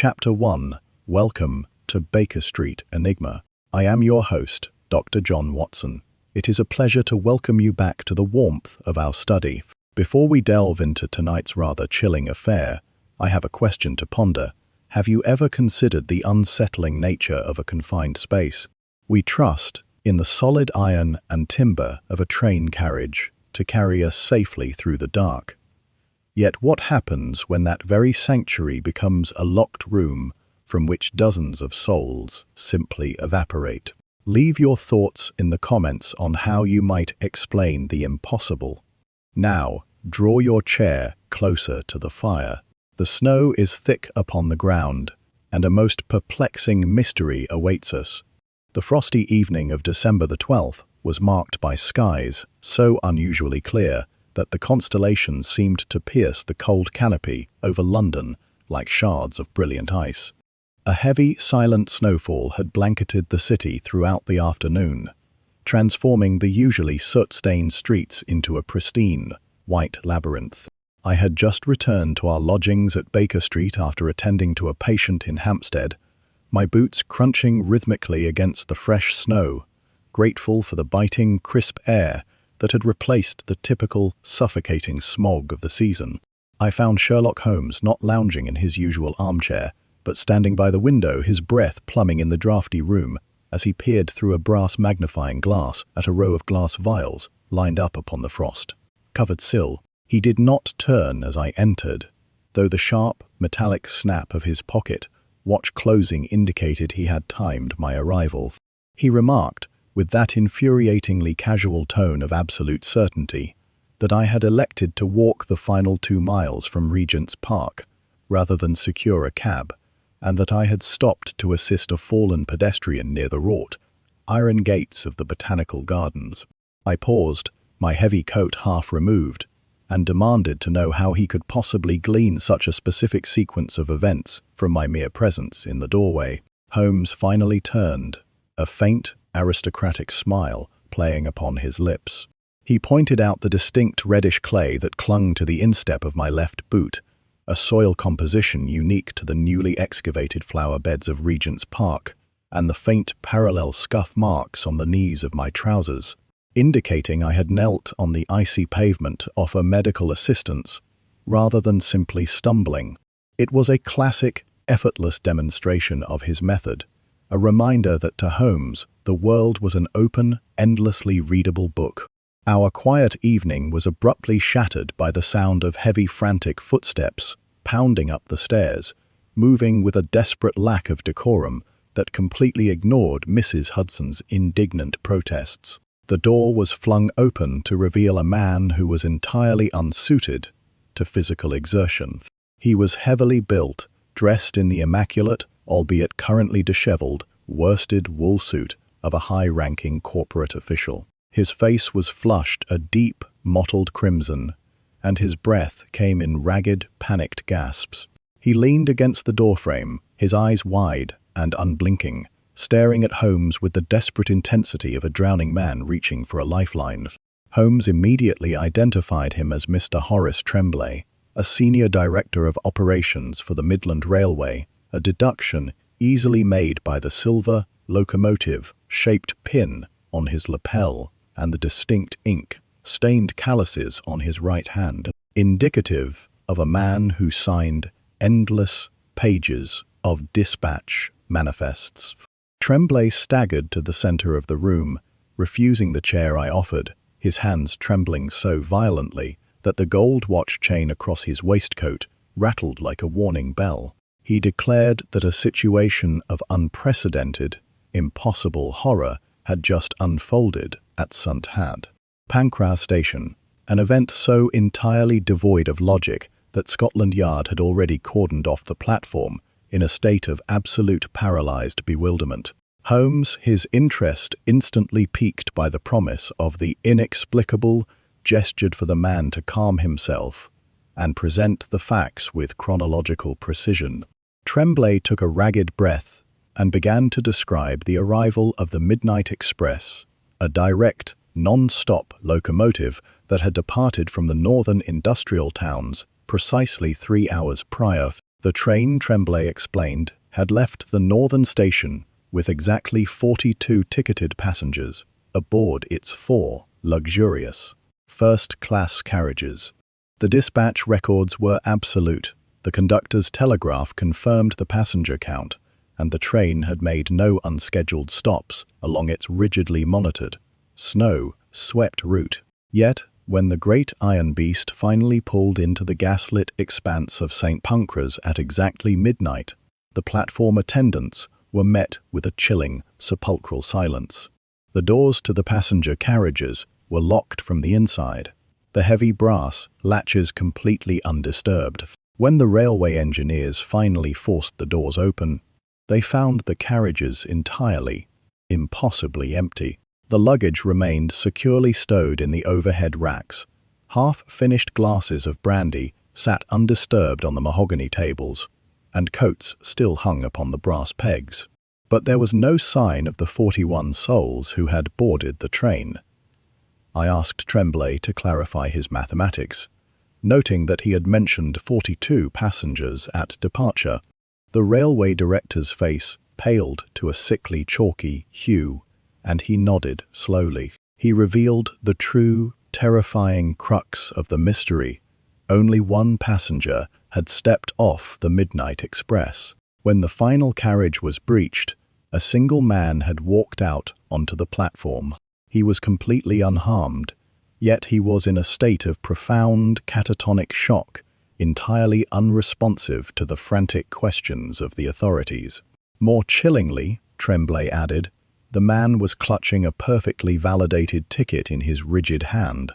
Chapter 1. Welcome to Baker Street Enigma. I am your host, Dr. John Watson. It is a pleasure to welcome you back to the warmth of our study. Before we delve into tonight's rather chilling affair, I have a question to ponder. Have you ever considered the unsettling nature of a confined space? We trust in the solid iron and timber of a train carriage to carry us safely through the dark. Yet what happens when that very sanctuary becomes a locked room from which dozens of souls simply evaporate? Leave your thoughts in the comments on how you might explain the impossible. Now, draw your chair closer to the fire. The snow is thick upon the ground, and a most perplexing mystery awaits us. The frosty evening of December the 12th was marked by skies so unusually clear that the constellations seemed to pierce the cold canopy over London like shards of brilliant ice. A heavy, silent snowfall had blanketed the city throughout the afternoon, transforming the usually soot-stained streets into a pristine, white labyrinth. I had just returned to our lodgings at Baker Street after attending to a patient in Hampstead, my boots crunching rhythmically against the fresh snow, grateful for the biting, crisp air that had replaced the typical suffocating smog of the season. I found Sherlock Holmes not lounging in his usual armchair, but standing by the window, his breath plumbing in the draughty room as he peered through a brass magnifying glass at a row of glass vials lined up upon the frost-covered sill. He did not turn as I entered, though the sharp, metallic snap of his pocket watch closing indicated he had timed my arrival. He remarked, with that infuriatingly casual tone of absolute certainty, that I had elected to walk the final 2 miles from Regent's Park rather than secure a cab, and that I had stopped to assist a fallen pedestrian near the wrought iron gates of the Botanical Gardens. I paused, my heavy coat half removed, and demanded to know how he could possibly glean such a specific sequence of events from my mere presence in the doorway. Holmes finally turned, a faint, aristocratic smile playing upon his lips. He pointed out the distinct reddish clay that clung to the instep of my left boot, a soil composition unique to the newly excavated flower beds of Regent's Park, and the faint parallel scuff marks on the knees of my trousers, indicating I had knelt on the icy pavement to offer medical assistance rather than simply stumbling. It was a classic, effortless demonstration of his method, a reminder that to Holmes, the world was an open, endlessly readable book. Our quiet evening was abruptly shattered by the sound of heavy, frantic footsteps pounding up the stairs, moving with a desperate lack of decorum that completely ignored Mrs. Hudson's indignant protests. The door was flung open to reveal a man who was entirely unsuited to physical exertion. He was heavily built, dressed in the immaculate, albeit currently disheveled, worsted wool suit of a high-ranking corporate official. His face was flushed a deep, mottled crimson, and his breath came in ragged, panicked gasps. He leaned against the doorframe, his eyes wide and unblinking, staring at Holmes with the desperate intensity of a drowning man reaching for a lifeline. Holmes immediately identified him as Mr. Horace Tremblay, a senior director of operations for the Midland Railway, a deduction easily made by the silver, locomotive-shaped pin on his lapel and the distinct ink-stained calluses on his right hand, indicative of a man who signed endless pages of dispatch manifests. Tremblay staggered to the center of the room, refusing the chair I offered, his hands trembling so violently that the gold watch chain across his waistcoat rattled like a warning bell. He declared that a situation of unprecedented, impossible horror had just unfolded at St. Pancras Station, an event so entirely devoid of logic that Scotland Yard had already cordoned off the platform in a state of absolute paralyzed bewilderment. Holmes, his interest instantly piqued by the promise of the inexplicable, gestured for the man to calm himself and present the facts with chronological precision. Tremblay took a ragged breath and began to describe the arrival of the Midnight Express, a direct, non-stop locomotive that had departed from the northern industrial towns precisely 3 hours prior. The train, Tremblay explained, had left the northern station with exactly 42 ticketed passengers aboard its 4 luxurious, first-class carriages. The dispatch records were absolute. The conductor's telegraph confirmed the passenger count, and the train had made no unscheduled stops along its rigidly monitored, snow-swept route. Yet, when the great iron beast finally pulled into the gaslit expanse of St. Pancras at exactly midnight, the platform attendants were met with a chilling, sepulchral silence. The doors to the passenger carriages were locked from the inside, the heavy brass latches completely undisturbed. When the railway engineers finally forced the doors open, they found the carriages entirely, impossibly empty. The luggage remained securely stowed in the overhead racks. Half-finished glasses of brandy sat undisturbed on the mahogany tables, and coats still hung upon the brass pegs. But there was no sign of the 41 souls who had boarded the train. I asked Tremblay to clarify his mathematics, noting that he had mentioned 42 passengers at departure. The railway director's face paled to a sickly, chalky hue, and he nodded slowly. He revealed the true, terrifying crux of the mystery. Only one passenger had stepped off the midnight express. When the final carriage was breached, a single man had walked out onto the platform. He was completely unharmed, yet he was in a state of profound catatonic shock, entirely unresponsive to the frantic questions of the authorities. More chillingly, Tremblay added, the man was clutching a perfectly validated ticket in his rigid hand,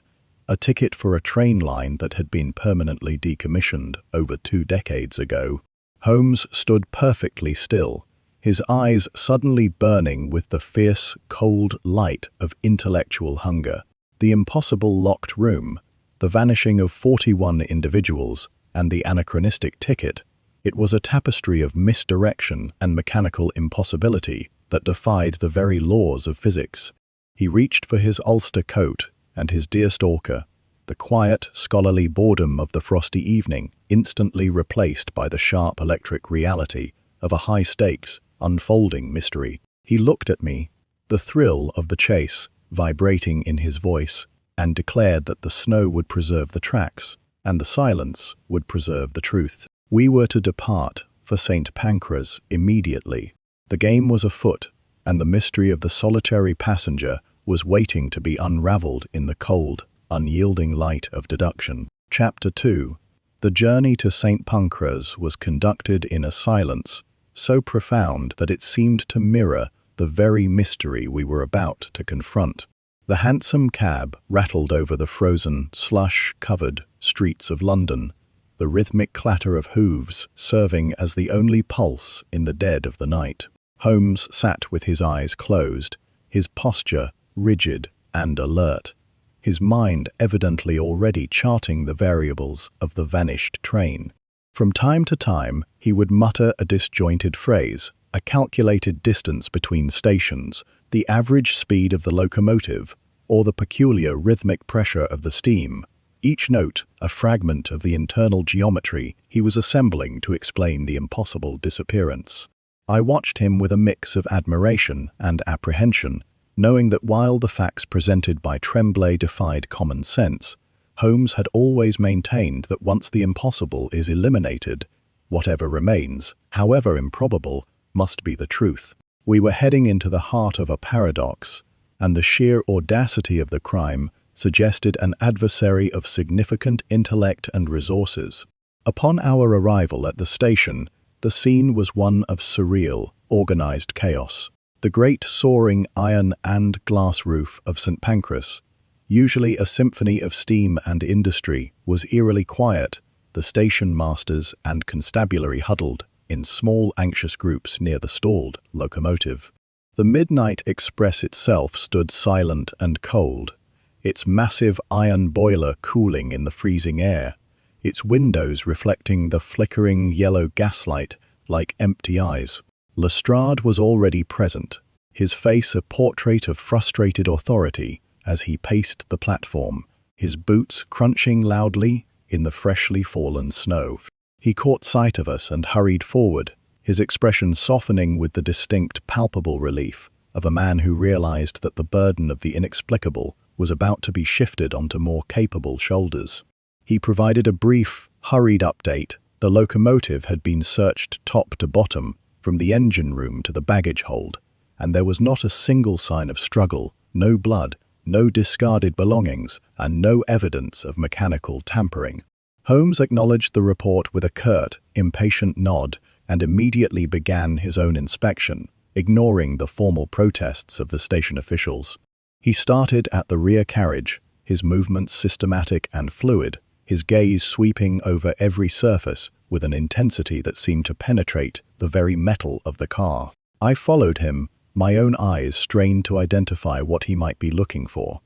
a ticket for a train line that had been permanently decommissioned over 2 decades ago. Holmes stood perfectly still, his eyes suddenly burning with the fierce, cold light of intellectual hunger. The impossible locked room, the vanishing of 41 individuals, and the anachronistic ticket, it was a tapestry of misdirection and mechanical impossibility that defied the very laws of physics. He reached for his ulster coat and his deer stalker, the quiet, scholarly boredom of the frosty evening instantly replaced by the sharp electric reality of a high-stakes, unfolding mystery. He looked at me, the thrill of the chase vibrating in his voice, and declared that the snow would preserve the tracks, and the silence would preserve the truth. We were to depart for St. Pancras immediately. The game was afoot, and the mystery of the solitary passenger was waiting to be unraveled in the cold, unyielding light of deduction. Chapter 2. The journey to St. Pancras was conducted in a silence so profound that it seemed to mirror the very mystery we were about to confront. The hansom cab rattled over the frozen, slush-covered streets of London, the rhythmic clatter of hooves serving as the only pulse in the dead of the night. Holmes sat with his eyes closed, his posture rigid and alert, his mind evidently already charting the variables of the vanished train. From time to time, he would mutter a disjointed phrase, a calculated distance between stations, the average speed of the locomotive, or the peculiar rhythmic pressure of the steam, each note a fragment of the internal geometry he was assembling to explain the impossible disappearance. I watched him with a mix of admiration and apprehension, knowing that while the facts presented by Tremblay defied common sense, Holmes had always maintained that once the impossible is eliminated, whatever remains, however improbable, must be the truth. We were heading into the heart of a paradox, and the sheer audacity of the crime suggested an adversary of significant intellect and resources. Upon our arrival at the station, the scene was one of surreal, organized chaos. The great soaring iron and glass roof of St. Pancras, usually a symphony of steam and industry, was eerily quiet, the station masters and constabulary huddled in small anxious groups near the stalled locomotive. The midnight express itself stood silent and cold, its massive iron boiler cooling in the freezing air, its windows reflecting the flickering yellow gaslight like empty eyes. Lestrade was already present, his face a portrait of frustrated authority as he paced the platform, his boots crunching loudly in the freshly fallen snow. He caught sight of us and hurried forward, his expression softening with the distinct, palpable relief of a man who realized that the burden of the inexplicable was about to be shifted onto more capable shoulders. He provided a brief, hurried update. The locomotive had been searched top to bottom, from the engine room to the baggage hold, and there was not a single sign of struggle, no blood, no discarded belongings, and no evidence of mechanical tampering. Holmes acknowledged the report with a curt, impatient nod and immediately began his own inspection, ignoring the formal protests of the station officials. He started at the rear carriage, his movements systematic and fluid, his gaze sweeping over every surface with an intensity that seemed to penetrate the very metal of the car. I followed him, my own eyes strained to identify what he might be looking for.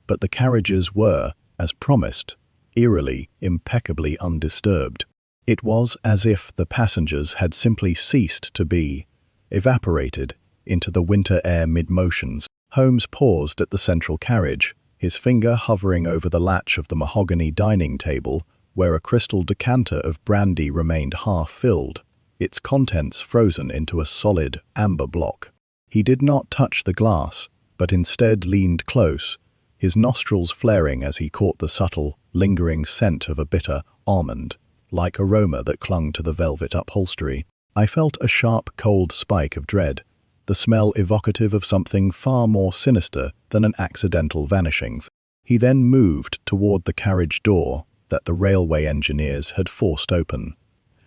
But the carriages were, as promised, eerily, impeccably undisturbed. It was as if the passengers had simply ceased to be, evaporated into the winter air mid-motions. Holmes paused at the central carriage, his finger hovering over the latch of the mahogany dining table where a crystal decanter of brandy remained half-filled, its contents frozen into a solid amber block. He did not touch the glass, but instead leaned close, his nostrils flaring as he caught the subtle, lingering scent of a bitter almond-like aroma that clung to the velvet upholstery. I felt a sharp, cold spike of dread, the smell evocative of something far more sinister than an accidental vanishing. He then moved toward the carriage door that the railway engineers had forced open,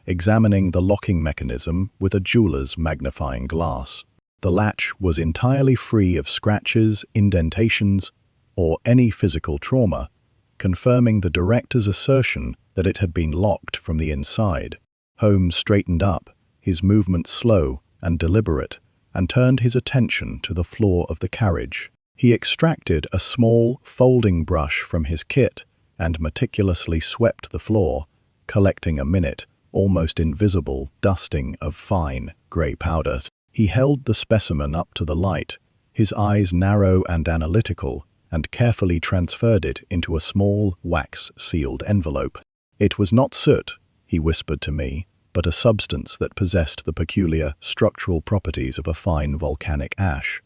examining the locking mechanism with a jeweler's magnifying glass. The latch was entirely free of scratches, indentations, or any physical trauma, confirming the director's assertion that it had been locked from the inside. Holmes straightened up, his movements slow and deliberate, and turned his attention to the floor of the carriage. He extracted a small, folding brush from his kit and meticulously swept the floor, collecting a minute, almost invisible dusting of fine, grey powder. He held the specimen up to the light, his eyes narrow and analytical, and carefully transferred it into a small, wax-sealed envelope. It was not soot, he whispered to me, but a substance that possessed the peculiar structural properties of a fine volcanic ash,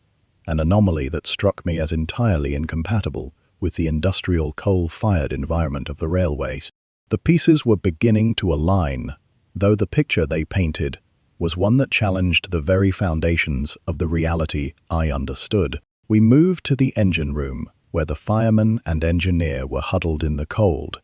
an anomaly that struck me as entirely incompatible with the industrial coal-fired environment of the railways. The pieces were beginning to align, though the picture they painted was one that challenged the very foundations of the reality I understood. We moved to the engine room, where the fireman and engineer were huddled in the cold,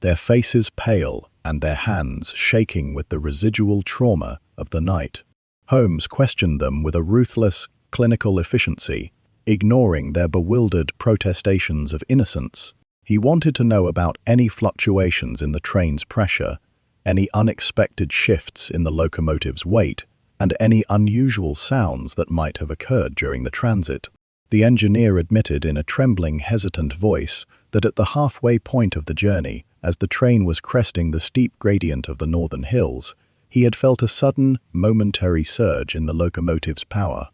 their faces pale and their hands shaking with the residual trauma of the night. Holmes questioned them with a ruthless, clinical efficiency, ignoring their bewildered protestations of innocence. He wanted to know about any fluctuations in the train's pressure, any unexpected shifts in the locomotive's weight, and any unusual sounds that might have occurred during the transit. The engineer admitted in a trembling, hesitant voice that at the halfway point of the journey, as the train was cresting the steep gradient of the northern hills, he had felt a sudden, momentary surge in the locomotive's power.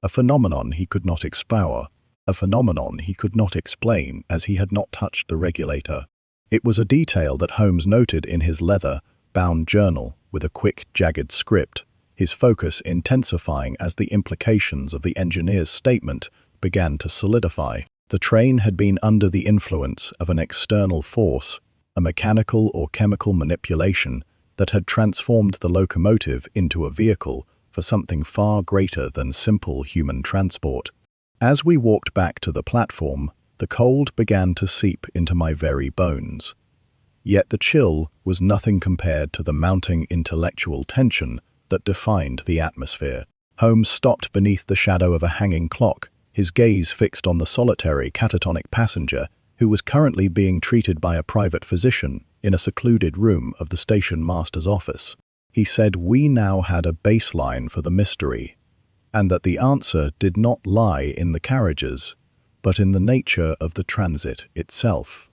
A phenomenon he could not explain, as he had not touched the regulator. It was a detail that Holmes noted in his leather-bound journal with a quick, jagged script, his focus intensifying as the implications of the engineer's statement began to solidify. The train had been under the influence of an external force, a mechanical or chemical manipulation that had transformed the locomotive into a vehicle for something far greater than simple human transport. As we walked back to the platform, the cold began to seep into my very bones. Yet the chill was nothing compared to the mounting intellectual tension that defined the atmosphere. Holmes stopped beneath the shadow of a hanging clock, his gaze fixed on the solitary catatonic passenger who was currently being treated by a private physician in a secluded room of the station master's office. He said we now had a baseline for the mystery, and that the answer did not lie in the carriages, but in the nature of the transit itself.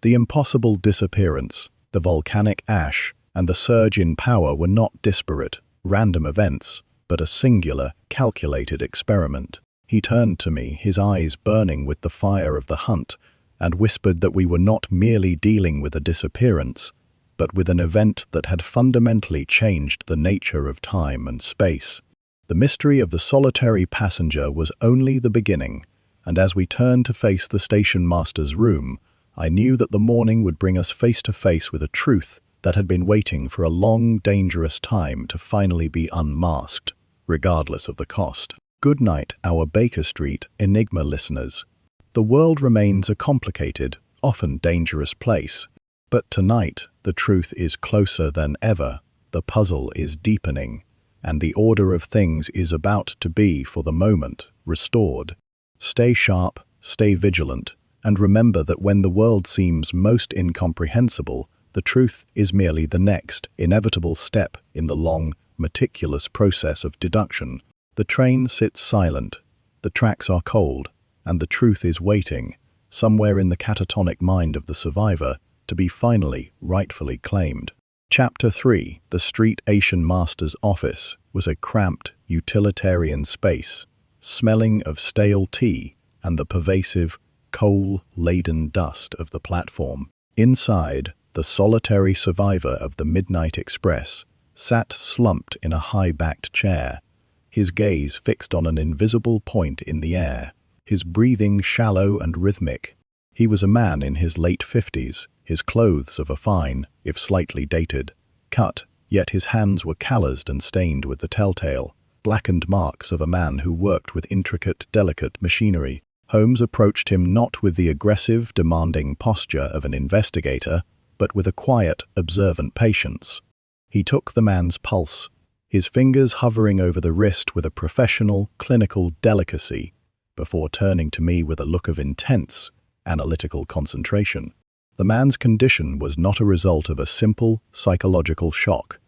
The impossible disappearance, the volcanic ash, and the surge in power were not disparate, random events, but a singular, calculated experiment. He turned to me, his eyes burning with the fire of the hunt, and whispered that we were not merely dealing with a disappearance, but with an event that had fundamentally changed the nature of time and space. The mystery of the solitary passenger was only the beginning, and as we turned to face the station master's room, I knew that the morning would bring us face to face with a truth that had been waiting for a long, dangerous time to finally be unmasked, regardless of the cost. Good night, our Baker Street Enigma listeners. The world remains a complicated, often dangerous place, but tonight the truth is closer than ever, the puzzle is deepening, and the order of things is about to be, for the moment, restored. Stay sharp, stay vigilant, and remember that when the world seems most incomprehensible, the truth is merely the next, inevitable step in the long, meticulous process of deduction. The train sits silent, the tracks are cold, and the truth is waiting, somewhere in the catatonic mind of the survivor, to be finally, rightfully claimed. Chapter 3. The street Asian master's office was a cramped, utilitarian space, smelling of stale tea and the pervasive, coal-laden dust of the platform. Inside, the solitary survivor of the Midnight Express sat slumped in a high-backed chair, his gaze fixed on an invisible point in the air, his breathing shallow and rhythmic. He was a man in his late 50s, his clothes of a fine, if slightly dated, cut, yet his hands were calloused and stained with the telltale, blackened marks of a man who worked with intricate, delicate machinery. Holmes approached him not with the aggressive, demanding posture of an investigator, but with a quiet, observant patience. He took the man's pulse, his fingers hovering over the wrist with a professional, clinical delicacy, before turning to me with a look of intense, analytical concentration. The man's condition was not a result of a simple, psychological shock.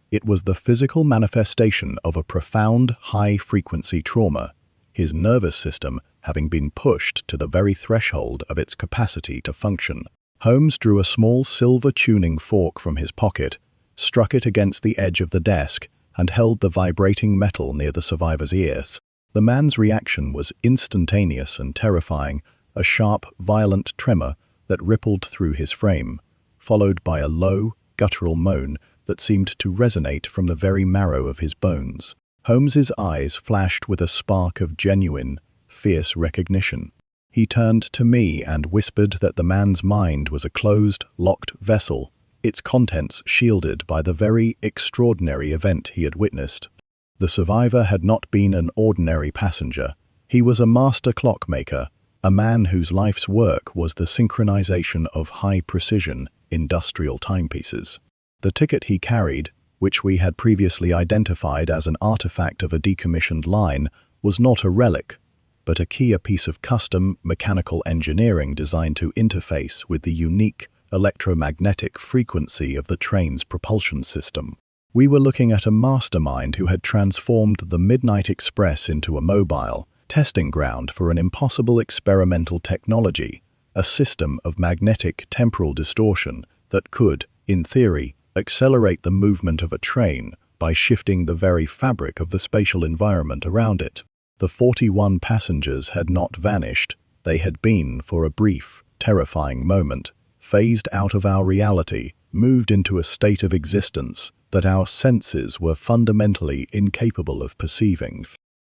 It was the physical manifestation of a profound, high-frequency trauma, his nervous system having been pushed to the very threshold of its capacity to function. Holmes drew a small silver tuning fork from his pocket, struck it against the edge of the desk, and held the vibrating metal near the survivor's ears. The man's reaction was instantaneous and terrifying, a sharp, violent tremor that rippled through his frame, followed by a low, guttural moan that seemed to resonate from the very marrow of his bones. Holmes's eyes flashed with a spark of genuine, fierce recognition. He turned to me and whispered that the man's mind was a closed, locked vessel, its contents shielded by the very extraordinary event he had witnessed. The survivor had not been an ordinary passenger. He was a master clockmaker, a man whose life's work was the synchronization of high-precision, industrial timepieces. The ticket he carried, which we had previously identified as an artifact of a decommissioned line, was not a relic, but a key, a piece of custom mechanical engineering designed to interface with the unique electromagnetic frequency of the train's propulsion system. We were looking at a mastermind who had transformed the Midnight Express into a mobile testing ground for an impossible experimental technology, a system of magnetic temporal distortion that could, in theory, accelerate the movement of a train by shifting the very fabric of the spatial environment around it. The 41 passengers had not vanished. They had been, for a brief, terrifying moment, phased out of our reality, moved into a state of existence that our senses were fundamentally incapable of perceiving.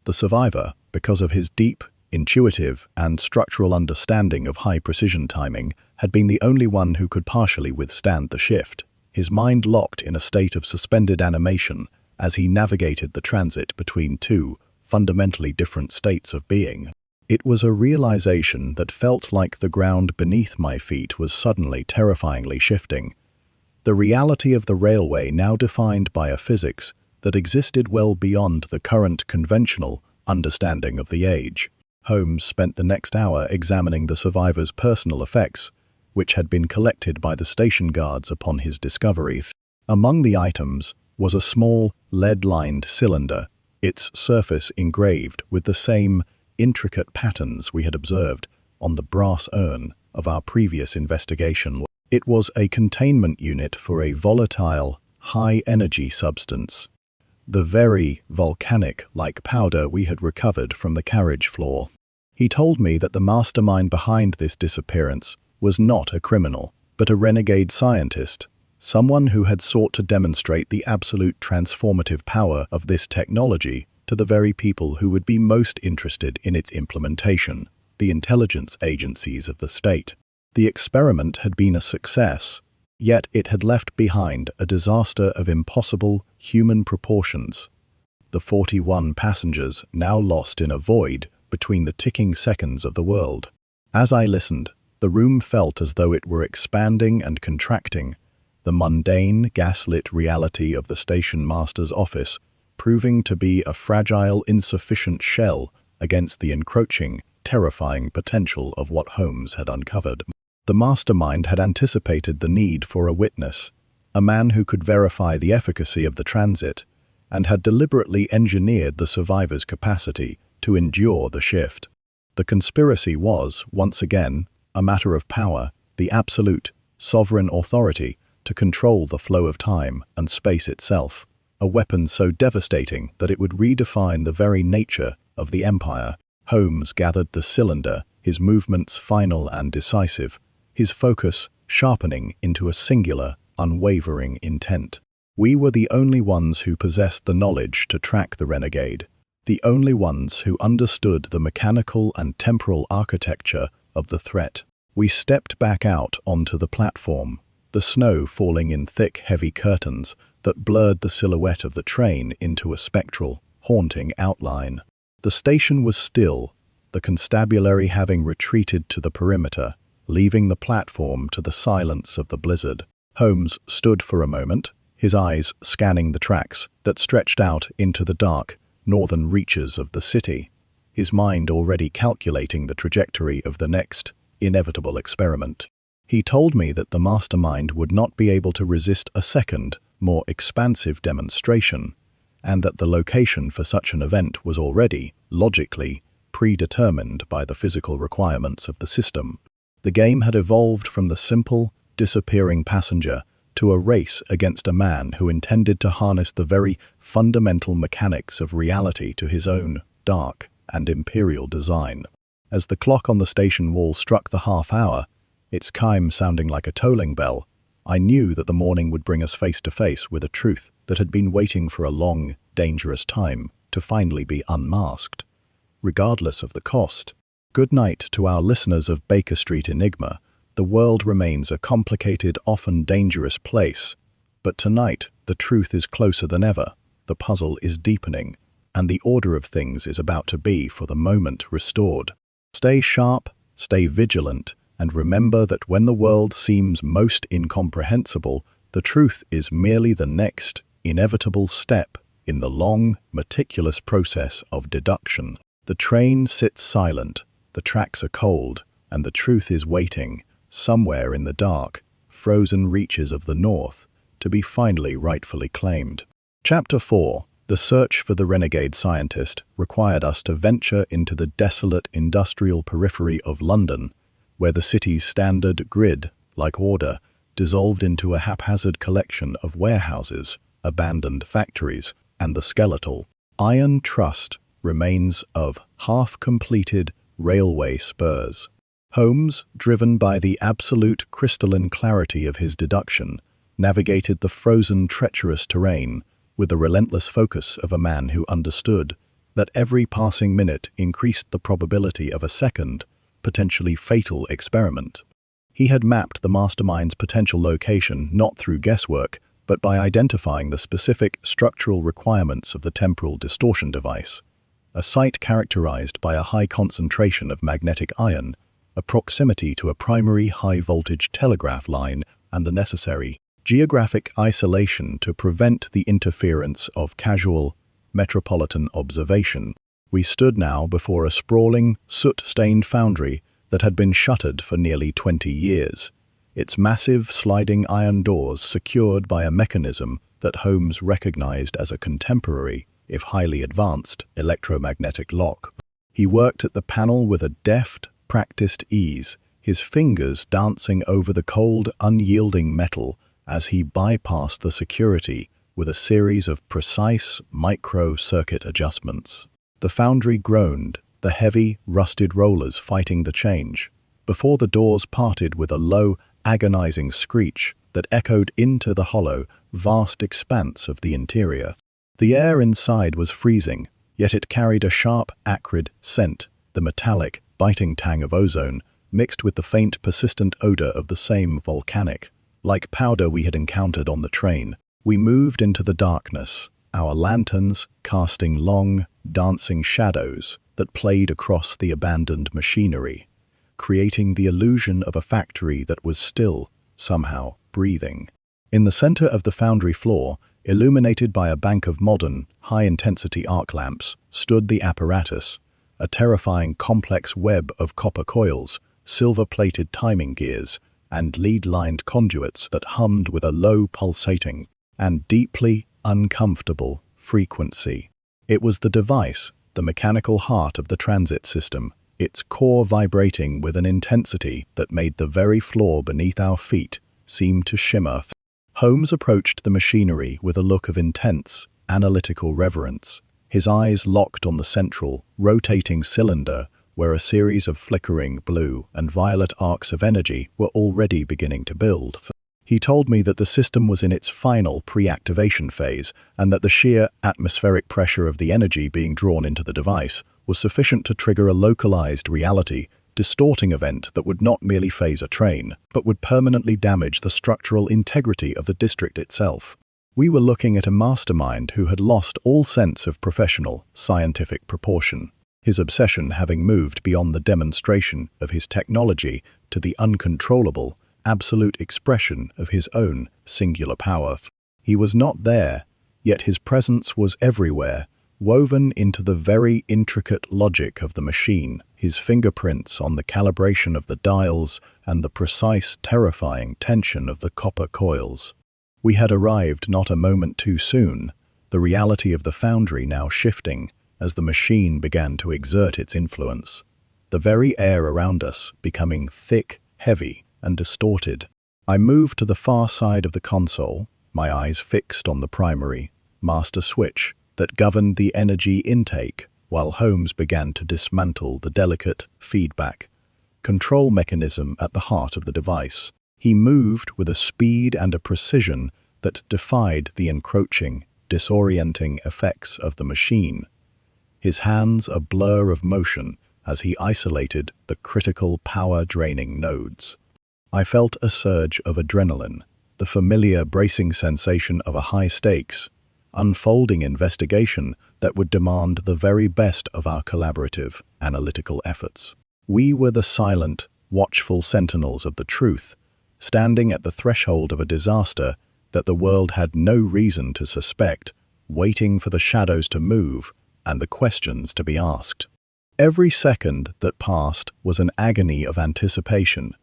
The survivor, because of his deep, intuitive, and structural understanding of high-precision timing, had been the only one who could partially withstand the shift. His mind locked in a state of suspended animation as he navigated the transit between two fundamentally different states of being. It was a realization that felt like the ground beneath my feet was suddenly terrifyingly shifting. The reality of the railway now defined by a physics that existed well beyond the current conventional understanding of the age. Holmes spent the next hour examining the survivor's personal effects, which had been collected by the station guards upon his discovery. Among the items was a small, lead-lined cylinder, its surface engraved with the same intricate patterns we had observed on the brass urn of our previous investigation. It was a containment unit for a volatile, high-energy substance, the very volcanic-like powder we had recovered from the carriage floor. He told me that the mastermind behind this disappearance was not a criminal, but a renegade scientist, someone who had sought to demonstrate the absolute transformative power of this technology to the very people who would be most interested in its implementation, the intelligence agencies of the state. The experiment had been a success, yet it had left behind a disaster of impossible human proportions. The 41 passengers now lost in a void between the ticking seconds of the world. As I listened, the room felt as though it were expanding and contracting, the mundane, gaslit reality of the station master's office proving to be a fragile, insufficient shell against the encroaching, terrifying potential of what Holmes had uncovered. The mastermind had anticipated the need for a witness, a man who could verify the efficacy of the transit, and had deliberately engineered the survivor's capacity to endure the shift. The conspiracy was, once again, a matter of power, the absolute, sovereign authority to control the flow of time and space itself, a weapon so devastating that it would redefine the very nature of the empire. Holmes gathered the cylinder, his movements final and decisive, his focus sharpening into a singular, unwavering intent. We were the only ones who possessed the knowledge to track the renegade, the only ones who understood the mechanical and temporal architecture of the threat. We stepped back out onto the platform, the snow falling in thick, heavy curtains that blurred the silhouette of the train into a spectral, haunting outline. The station was still, the constabulary having retreated to the perimeter, leaving the platform to the silence of the blizzard. Holmes stood for a moment, his eyes scanning the tracks that stretched out into the dark, northern reaches of the city, his mind already calculating the trajectory of the next, inevitable experiment. He told me that the mastermind would not be able to resist a second, more expansive demonstration, and that the location for such an event was already, logically, predetermined by the physical requirements of the system. The game had evolved from the simple, disappearing passenger to a race against a man who intended to harness the very fundamental mechanics of reality to his own dark and imperial design. As the clock on the station wall struck the half-hour, its chime sounding like a tolling bell, I knew that the morning would bring us face to face with a truth that had been waiting for a long, dangerous time to finally be unmasked, regardless of the cost. Good night to our listeners of Baker Street Enigma. The world remains a complicated, often dangerous place, but tonight the truth is closer than ever, the puzzle is deepening, and the order of things is about to be, for the moment, restored. Stay sharp, stay vigilant, and remember that when the world seems most incomprehensible, the truth is merely the next, inevitable step in the long, meticulous process of deduction. The train sits silent, the tracks are cold, and the truth is waiting, somewhere in the dark, frozen reaches of the north, to be finally rightfully claimed. Chapter 4. The search for the renegade scientist required us to venture into the desolate industrial periphery of London, where the city's standard grid, like order, dissolved into a haphazard collection of warehouses, abandoned factories, and the skeletal, iron trussed remains of half-completed railway spurs. Holmes, driven by the absolute crystalline clarity of his deduction, navigated the frozen, treacherous terrain with the relentless focus of a man who understood that every passing minute increased the probability of a second, potentially fatal experiment. He had mapped the mastermind's potential location not through guesswork, but by identifying the specific structural requirements of the temporal distortion device, a site characterized by a high concentration of magnetic iron, a proximity to a primary high-voltage telegraph line, and the necessary geographic isolation to prevent the interference of casual, metropolitan observation. We stood now before a sprawling, soot-stained foundry that had been shuttered for nearly 20 years, its massive sliding iron doors secured by a mechanism that Holmes recognized as a contemporary, if highly advanced, electromagnetic lock. He worked at the panel with a deft, practiced ease, his fingers dancing over the cold, unyielding metal as he bypassed the security with a series of precise micro-circuit adjustments. The foundry groaned, the heavy, rusted rollers fighting the change, before the doors parted with a low, agonizing screech that echoed into the hollow, vast expanse of the interior. The air inside was freezing, yet it carried a sharp, acrid scent, the metallic, biting tang of ozone, mixed with the faint, persistent odor of the same volcanic. Like powder we had encountered on the train, we moved into the darkness, our lanterns casting long, dancing shadows that played across the abandoned machinery, creating the illusion of a factory that was still, somehow, breathing. In the center of the foundry floor, illuminated by a bank of modern, high-intensity arc lamps, stood the apparatus, a terrifying complex web of copper coils, silver-plated timing gears, and lead-lined conduits that hummed with a low pulsating and deeply uncomfortable frequency. It was the device, the mechanical heart of the transit system, its core vibrating with an intensity that made the very floor beneath our feet seem to shimmer. Holmes approached the machinery with a look of intense, analytical reverence, his eyes locked on the central, rotating cylinder where a series of flickering blue and violet arcs of energy were already beginning to build. He told me that the system was in its final pre-activation phase and that the sheer atmospheric pressure of the energy being drawn into the device was sufficient to trigger a localized reality distorting event that would not merely phase a train, but would permanently damage the structural integrity of the district itself. We were looking at a mastermind who had lost all sense of professional, scientific proportion, his obsession having moved beyond the demonstration of his technology to the uncontrollable, absolute expression of his own singular power. He was not there, yet his presence was everywhere, woven into the very intricate logic of the machine, his fingerprints on the calibration of the dials and the precise, terrifying tension of the copper coils. We had arrived not a moment too soon, the reality of the foundry now shifting as the machine began to exert its influence, the very air around us becoming thick, heavy, and distorted. I moved to the far side of the console, my eyes fixed on the primary, master switch that governed the energy intake, while Holmes began to dismantle the delicate feedback control mechanism at the heart of the device. He moved with a speed and a precision that defied the encroaching, disorienting effects of the machine, his hands a blur of motion as he isolated the critical power-draining nodes. I felt a surge of adrenaline, the familiar bracing sensation of a high-stakes, unfolding investigation that would demand the very best of our collaborative, analytical efforts. We were the silent, watchful sentinels of the truth, standing at the threshold of a disaster that the world had no reason to suspect, waiting for the shadows to move and the questions to be asked. Every second that passed was an agony of anticipation,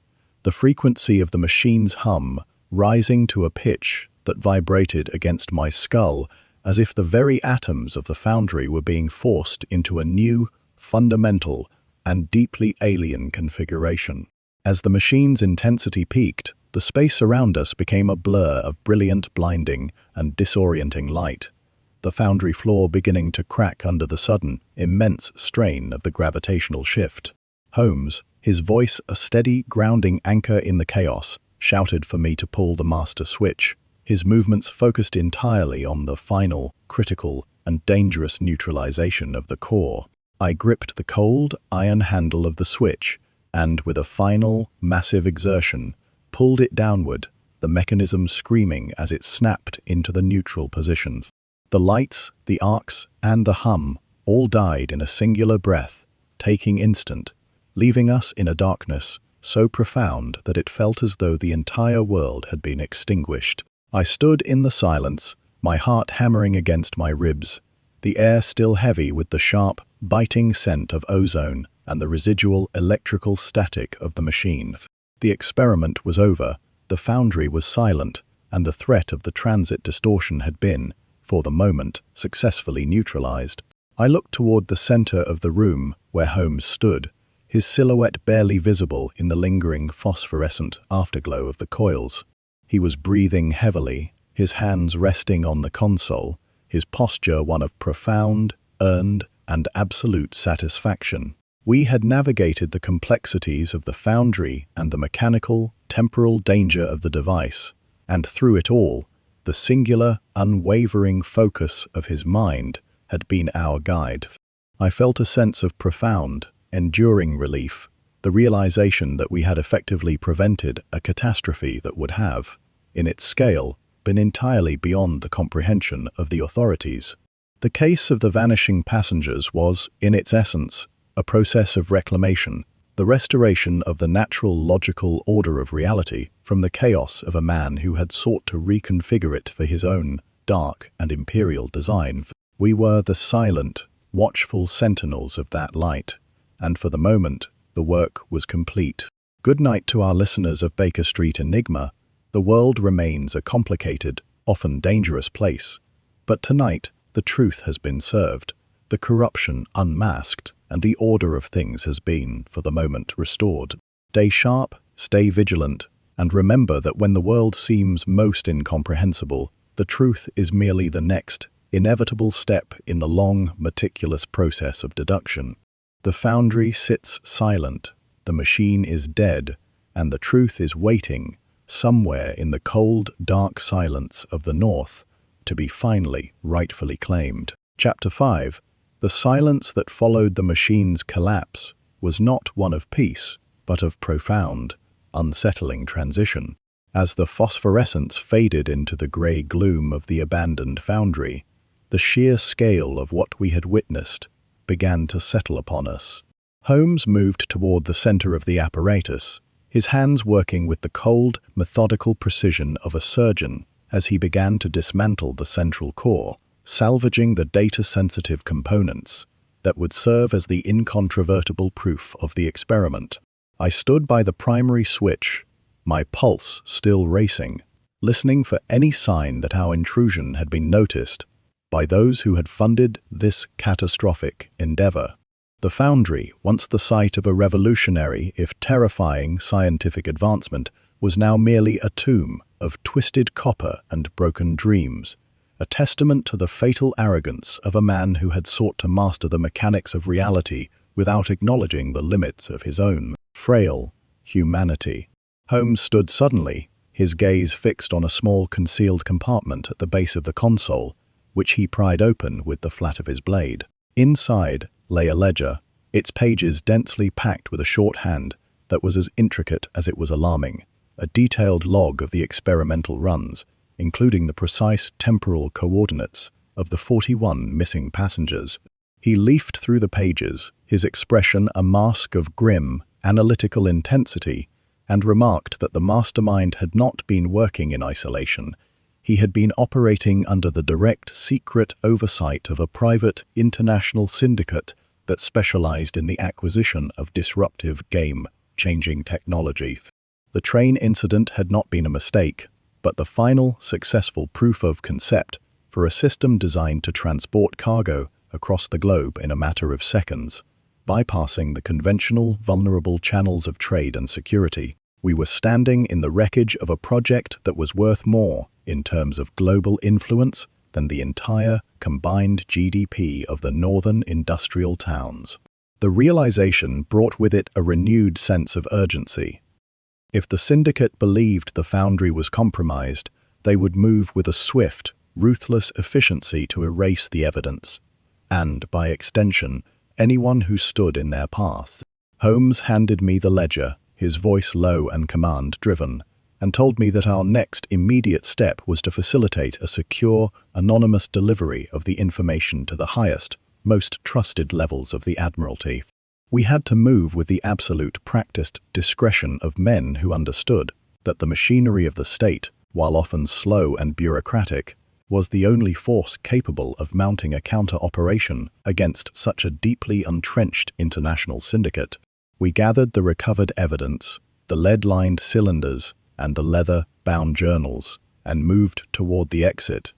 the frequency of the machine's hum rising to a pitch that vibrated against my skull as if the very atoms of the foundry were being forced into a new, fundamental, and deeply alien configuration. As the machine's intensity peaked, the space around us became a blur of brilliant, blinding, and disorienting light, the foundry floor beginning to crack under the sudden, immense strain of the gravitational shift. Holmes, his voice a steady, grounding anchor in the chaos, shouted for me to pull the master switch, his movements focused entirely on the final, critical, and dangerous neutralization of the core. I gripped the cold, iron handle of the switch, and with a final, massive exertion, pulled it downward, the mechanism screaming as it snapped into the neutral position. The lights, the arcs, and the hum all died in a singular breath, taking instant, leaving us in a darkness so profound that it felt as though the entire world had been extinguished. I stood in the silence, my heart hammering against my ribs, the air still heavy with the sharp, biting scent of ozone and the residual electrical static of the machine. The experiment was over, the foundry was silent, and the threat of the transit distortion had been, for the moment, successfully neutralized. I looked toward the center of the room where Holmes stood, his silhouette barely visible in the lingering phosphorescent afterglow of the coils. He was breathing heavily, his hands resting on the console, his posture one of profound, earned, and absolute satisfaction. We had navigated the complexities of the foundry and the mechanical, temporal danger of the device, And through it all, the singular, unwavering focus of his mind had been our guide. I felt a sense of profound, enduring relief, the realization that we had effectively prevented a catastrophe that would have, in its scale, been entirely beyond the comprehension of the authorities. The case of the vanishing passengers was, in its essence, a process of reclamation, the restoration of the natural logical order of reality from the chaos of a man who had sought to reconfigure it for his own dark and imperial design. We were the silent, watchful sentinels of that light, and for the moment, the work was complete. Good night to our listeners of Baker Street Enigma. The world remains a complicated, often dangerous place, but tonight the truth has been served, the corruption unmasked, and the order of things has been, for the moment, restored. Stay sharp, stay vigilant, and remember that when the world seems most incomprehensible, the truth is merely the next, inevitable step in the long, meticulous process of deduction. The foundry sits silent, the machine is dead, and the truth is waiting, somewhere in the cold, dark silence of the North, to be finally, rightfully claimed. Chapter 5. The silence that followed the machine's collapse was not one of peace, but of profound, unsettling transition. As the phosphorescence faded into the grey gloom of the abandoned foundry, the sheer scale of what we had witnessed began to settle upon us. Holmes moved toward the center of the apparatus, his hands working with the cold, methodical precision of a surgeon as he began to dismantle the central core, salvaging the data-sensitive components that would serve as the incontrovertible proof of the experiment. I stood by the primary switch, my pulse still racing, listening for any sign that our intrusion had been noticed by those who had funded this catastrophic endeavor. The foundry, once the site of a revolutionary, if terrifying, scientific advancement, was now merely a tomb of twisted copper and broken dreams, a testament to the fatal arrogance of a man who had sought to master the mechanics of reality without acknowledging the limits of his own frail humanity. Holmes stood suddenly, his gaze fixed on a small concealed compartment at the base of the console, which he pried open with the flat of his blade. Inside lay a ledger, its pages densely packed with a shorthand that was as intricate as it was alarming, a detailed log of the experimental runs, including the precise temporal coordinates of the 41 missing passengers. He leafed through the pages, his expression a mask of grim, analytical intensity, and remarked that the mastermind had not been working in isolation. He had been operating under the direct, secret oversight of a private, international syndicate that specialized in the acquisition of disruptive, game-changing technology. The train incident had not been a mistake, but the final, successful proof of concept for a system designed to transport cargo across the globe in a matter of seconds, bypassing the conventional, vulnerable channels of trade and security. We were standing in the wreckage of a project that was worth more, in terms of global influence, than the entire combined GDP of the northern industrial towns. The realization brought with it a renewed sense of urgency. If the syndicate believed the foundry was compromised, they would move with a swift, ruthless efficiency to erase the evidence, and, by extension, anyone who stood in their path. Holmes handed me the ledger, his voice low and command-driven, and told me that our next immediate step was to facilitate a secure, anonymous delivery of the information to the highest, most trusted levels of the Admiralty. We had to move with the absolute practiced discretion of men who understood that the machinery of the state, while often slow and bureaucratic, was the only force capable of mounting a counter-operation against such a deeply entrenched international syndicate. We gathered the recovered evidence, the lead-lined cylinders, and the leather-bound journals, and moved toward the exit,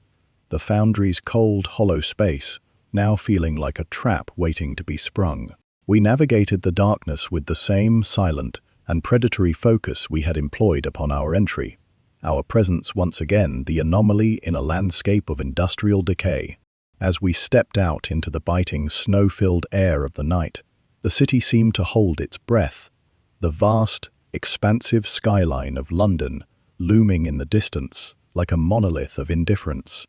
the foundry's cold, hollow space now feeling like a trap waiting to be sprung. We navigated the darkness with the same silent and predatory focus we had employed upon our entry, our presence once again the anomaly in a landscape of industrial decay. As we stepped out into the biting, snow-filled air of the night, the city seemed to hold its breath. The vast, expansive skyline of London looming in the distance like a monolith of indifference.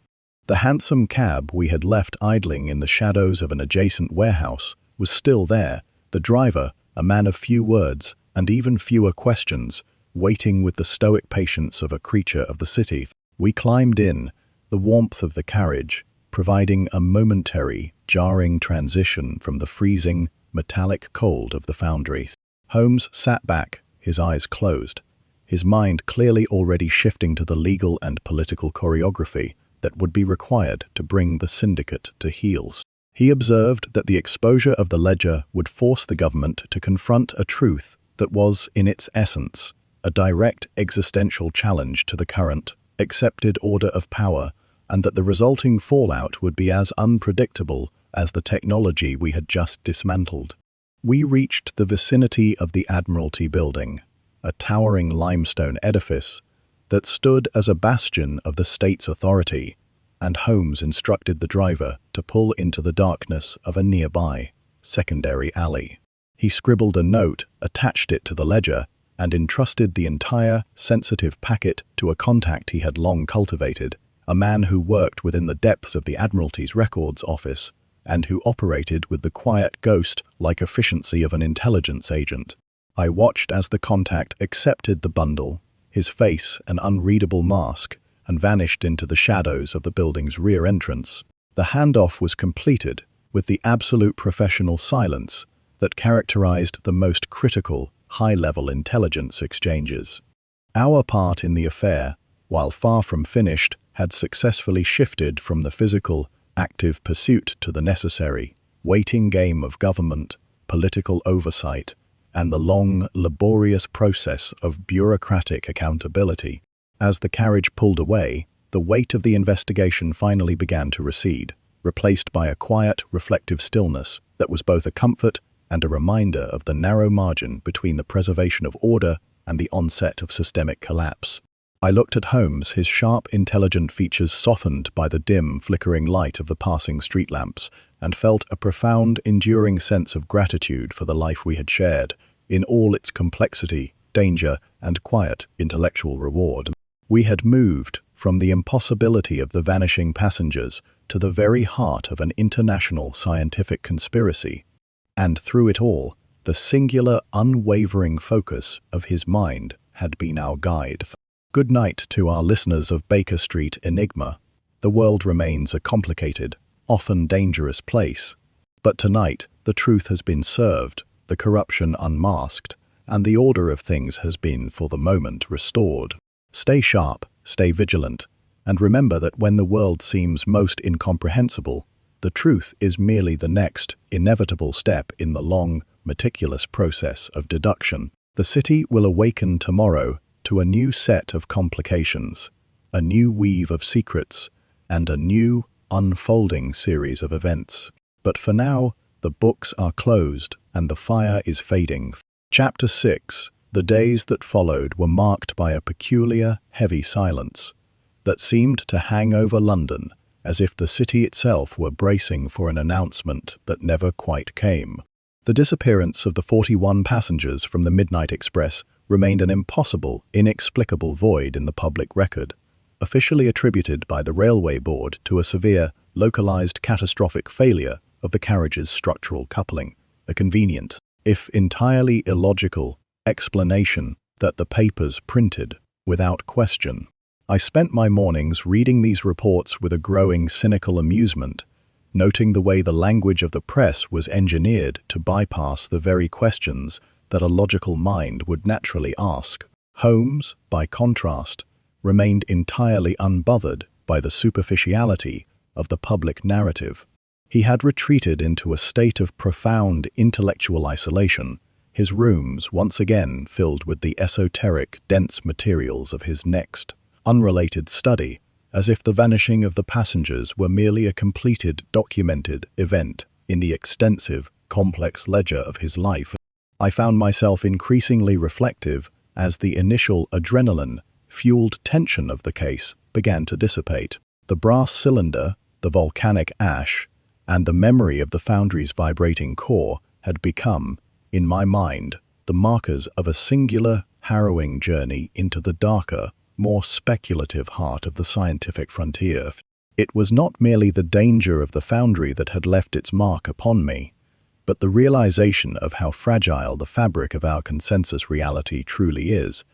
The handsome cab we had left idling in the shadows of an adjacent warehouse was still there, the driver, a man of few words and even fewer questions, waiting with the stoic patience of a creature of the city. We climbed in, the warmth of the carriage providing a momentary, jarring transition from the freezing, metallic cold of the foundry. Holmes sat back, his eyes closed, his mind clearly already shifting to the legal and political choreography that would be required to bring the syndicate to heels. He observed that the exposure of the ledger would force the government to confront a truth that was, in its essence, a direct existential challenge to the current, accepted order of power, and that the resulting fallout would be as unpredictable as the technology we had just dismantled. We reached the vicinity of the Admiralty Building, a towering limestone edifice that stood as a bastion of the state's authority, and Holmes instructed the driver to pull into the darkness of a nearby, secondary alley. He scribbled a note, attached it to the ledger, and entrusted the entire, sensitive packet to a contact he had long cultivated, a man who worked within the depths of the Admiralty's records office and who operated with the quiet ghost-like efficiency of an intelligence agent. I watched as the contact accepted the bundle, his face an unreadable mask, and vanished into the shadows of the building's rear entrance. The handoff was completed with the absolute professional silence that characterized the most critical, high-level intelligence exchanges. Our part in the affair, while far from finished, had successfully shifted from the physical, active pursuit to the necessary, waiting game of government, political oversight, and the long, laborious process of bureaucratic accountability. As the carriage pulled away, the weight of the investigation finally began to recede, replaced by a quiet, reflective stillness that was both a comfort and a reminder of the narrow margin between the preservation of order and the onset of systemic collapse. I looked at Holmes, his sharp, intelligent features softened by the dim, flickering light of the passing street lamps, and felt a profound, enduring sense of gratitude for the life we had shared, in all its complexity, danger, and quiet intellectual reward. We had moved from the impossibility of the vanishing passengers to the very heart of an international scientific conspiracy, and through it all, the singular, unwavering focus of his mind had been our guide. Good night to our listeners of Baker Street Enigma. The world remains a complicated, often dangerous place. But tonight, the truth has been served, the corruption unmasked, and the order of things has been, for the moment, restored. Stay sharp, stay vigilant, and remember that when the world seems most incomprehensible, the truth is merely the next, inevitable step in the long, meticulous process of deduction. The city will awaken tomorrow to a new set of complications, a new weave of secrets, and a new, unfolding series of events. But for now, the books are closed and the fire is fading. Chapter 6. The days that followed were marked by a peculiar, heavy silence that seemed to hang over London, as if the city itself were bracing for an announcement that never quite came. The disappearance of the 41 passengers from the Midnight Express remained an impossible, inexplicable void in the public record, officially attributed by the Railway Board to a severe, localized catastrophic failure of the carriage's structural coupling, a convenient, if entirely illogical, explanation that the papers printed without question. I spent my mornings reading these reports with a growing cynical amusement, noting the way the language of the press was engineered to bypass the very questions that a logical mind would naturally ask. Holmes, by contrast, remained entirely unbothered by the superficiality of the public narrative. He had retreated into a state of profound intellectual isolation, his rooms once again filled with the esoteric, dense materials of his next, unrelated study, as if the vanishing of the passengers were merely a completed, documented event in the extensive, complex ledger of his life. I found myself increasingly reflective as the initial adrenaline-fueled tension of the case began to dissipate. The brass cylinder, the volcanic ash, and the memory of the foundry's vibrating core had become, in my mind, the markers of a singular, harrowing journey into the darker, more speculative heart of the scientific frontier. It was not merely the danger of the foundry that had left its mark upon me, but the realization of how fragile the fabric of our consensus reality truly is,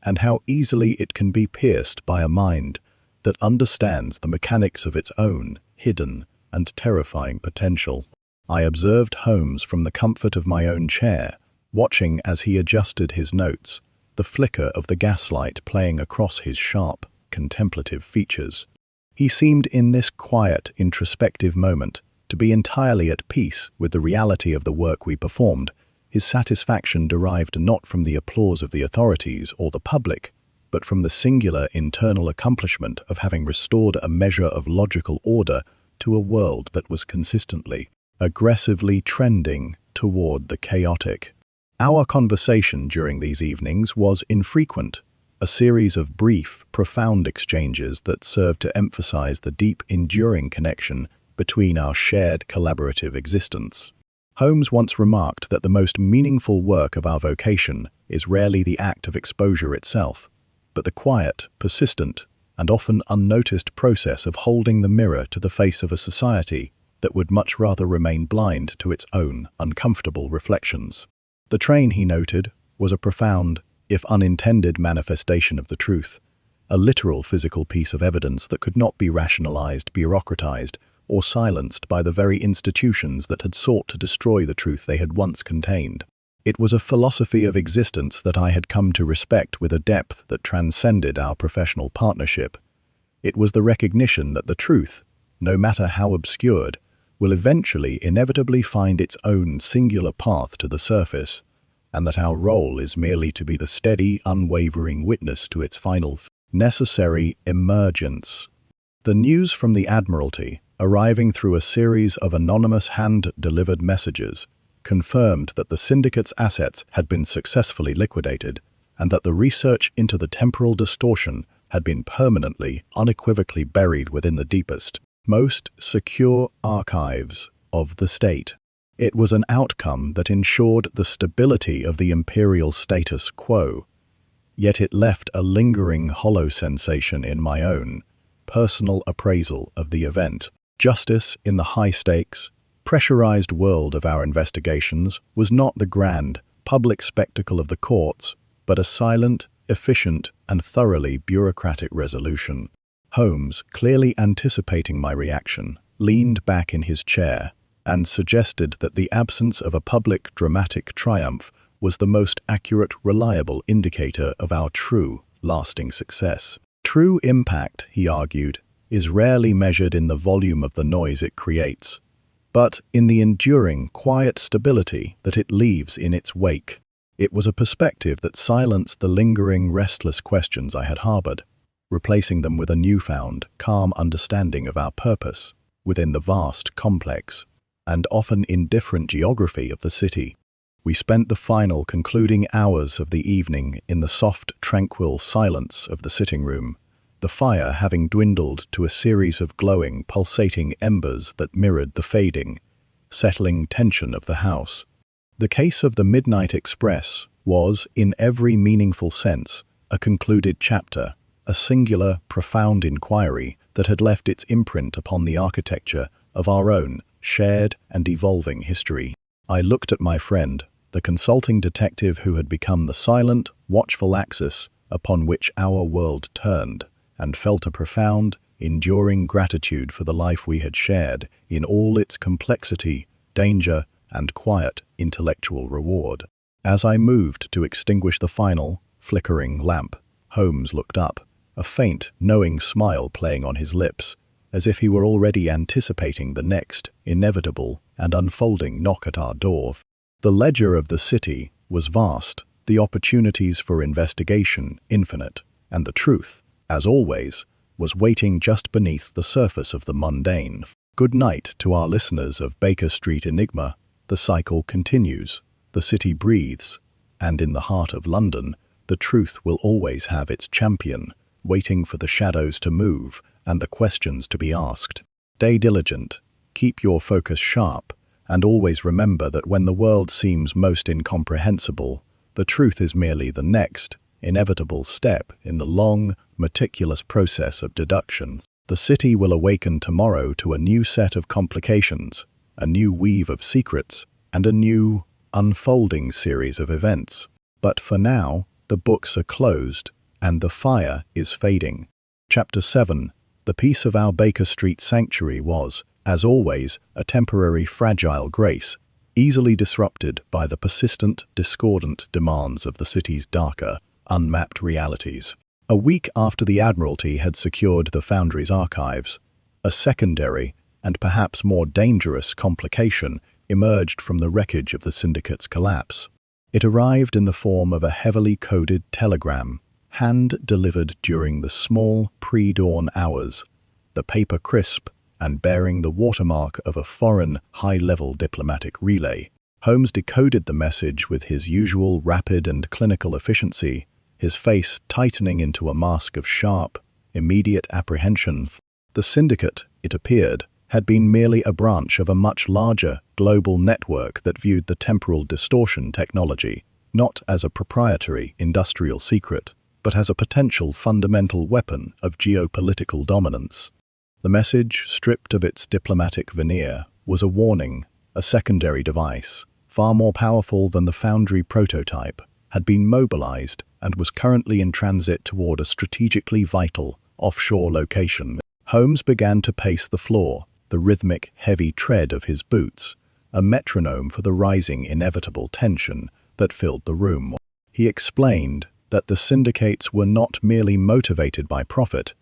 and how easily it can be pierced by a mind that understands the mechanics of its own hidden and terrifying potential. I observed Holmes from the comfort of my own chair, watching as he adjusted his notes, the flicker of the gaslight playing across his sharp, contemplative features. He seemed in this quiet, introspective moment to be entirely at peace with the reality of the work we performed. His satisfaction derived not from the applause of the authorities or the public, but from the singular internal accomplishment of having restored a measure of logical order to a world that was consistently, aggressively trending toward the chaotic. Our conversation during these evenings was infrequent, a series of brief, profound exchanges that served to emphasize the deep, enduring connection between our shared collaborative existence. Holmes once remarked that the most meaningful work of our vocation is rarely the act of exposure itself, but the quiet, persistent, and often unnoticed process of holding the mirror to the face of a society that would much rather remain blind to its own uncomfortable reflections. The train, he noted, was a profound, if unintended, manifestation of the truth, a literal physical piece of evidence that could not be rationalized, bureaucratized, or silenced by the very institutions that had sought to destroy the truth they had once contained. It was a philosophy of existence that I had come to respect with a depth that transcended our professional partnership. It was the recognition that the truth, no matter how obscured, will eventually inevitably find its own singular path to the surface, and that our role is merely to be the steady, unwavering witness to its final, necessary emergence. The news from the Admiralty, arriving through a series of anonymous hand-delivered messages, confirmed that the syndicate's assets had been successfully liquidated, and that the research into the temporal distortion had been permanently, unequivocally buried within the deepest, most secure archives of the state. It was an outcome that ensured the stability of the imperial status quo, yet it left a lingering hollow sensation in my own personal appraisal of the event. Justice in the high-stakes, pressurized world of our investigations was not the grand, public spectacle of the courts, but a silent, efficient, and thoroughly bureaucratic resolution. Holmes, clearly anticipating my reaction, leaned back in his chair and suggested that the absence of a public dramatic triumph was the most accurate, reliable indicator of our true, lasting success. True impact, he argued, is rarely measured in the volume of the noise it creates, but in the enduring, quiet stability that it leaves in its wake. It was a perspective that silenced the lingering, restless questions I had harbored, replacing them with a newfound, calm understanding of our purpose within the vast, complex, and often indifferent geography of the city. We spent the final concluding hours of the evening in the soft, tranquil silence of the sitting room, the fire having dwindled to a series of glowing, pulsating embers that mirrored the fading, settling tension of the house. The case of the Midnight Express was, in every meaningful sense, a concluded chapter, a singular, profound inquiry that had left its imprint upon the architecture of our own shared and evolving history. I looked at my friend, the consulting detective who had become the silent, watchful axis upon which our world turned, and felt a profound, enduring gratitude for the life we had shared in all its complexity, danger, and quiet intellectual reward. As I moved to extinguish the final, flickering lamp, Holmes looked up, a faint, knowing smile playing on his lips, as if he were already anticipating the next, inevitable and unfolding knock at our door. The ledger of the city was vast, the opportunities for investigation infinite, and the truth, as always, was waiting just beneath the surface of the mundane. Good night to our listeners of Baker Street Enigma. The cycle continues, the city breathes, and in the heart of London, the truth will always have its champion, waiting for the shadows to move and the questions to be asked. Stay diligent, keep your focus sharp, and always remember that when the world seems most incomprehensible, the truth is merely the next, inevitable step in the long, meticulous process of deduction. The city will awaken tomorrow to a new set of complications, a new weave of secrets, and a new, unfolding series of events. But for now, the books are closed, and the fire is fading. Chapter 7. The peace of our Baker Street sanctuary was, as always, a temporary fragile grace, easily disrupted by the persistent, discordant demands of the city's darker, unmapped realities. A week after the Admiralty had secured the Foundry's archives, a secondary and perhaps more dangerous complication emerged from the wreckage of the syndicate's collapse. It arrived in the form of a heavily coded telegram, hand-delivered during the small pre-dawn hours, the paper crisp and bearing the watermark of a foreign, high-level diplomatic relay. Holmes decoded the message with his usual rapid and clinical efficiency, his face tightening into a mask of sharp, immediate apprehension. The syndicate, it appeared, had been merely a branch of a much larger, global network that viewed the temporal distortion technology not as a proprietary industrial secret, but as a potential fundamental weapon of geopolitical dominance. The message, stripped of its diplomatic veneer, was a warning. A secondary device, far more powerful than the Foundry prototype, had been mobilized and was currently in transit toward a strategically vital, offshore location. Holmes began to pace the floor, the rhythmic, heavy tread of his boots, a metronome for the rising, inevitable tension that filled the room. He explained that the syndicates were not merely motivated by profit,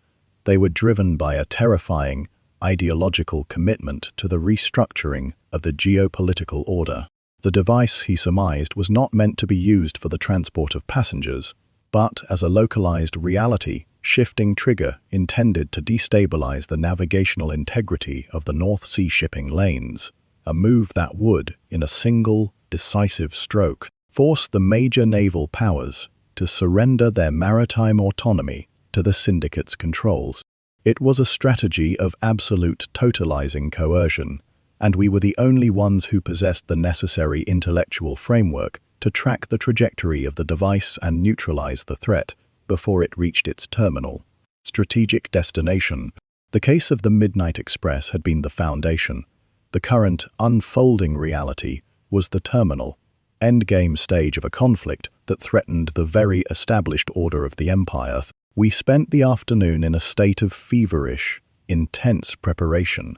they were driven by a terrifying, ideological commitment to the restructuring of the geopolitical order. The device, he surmised, was not meant to be used for the transport of passengers, but as a localized reality-shifting trigger intended to destabilize the navigational integrity of the North Sea shipping lanes, a move that would, in a single, decisive stroke, force the major naval powers to surrender their maritime autonomy to the syndicate's controls. It was a strategy of absolute totalizing coercion, and we were the only ones who possessed the necessary intellectual framework to track the trajectory of the device and neutralize the threat before it reached its terminal, strategic destination. The case of the Midnight Express had been the foundation. The current, unfolding reality was the terminal, endgame stage of a conflict that threatened the very established order of the empire. We spent the afternoon in a state of feverish, intense preparation,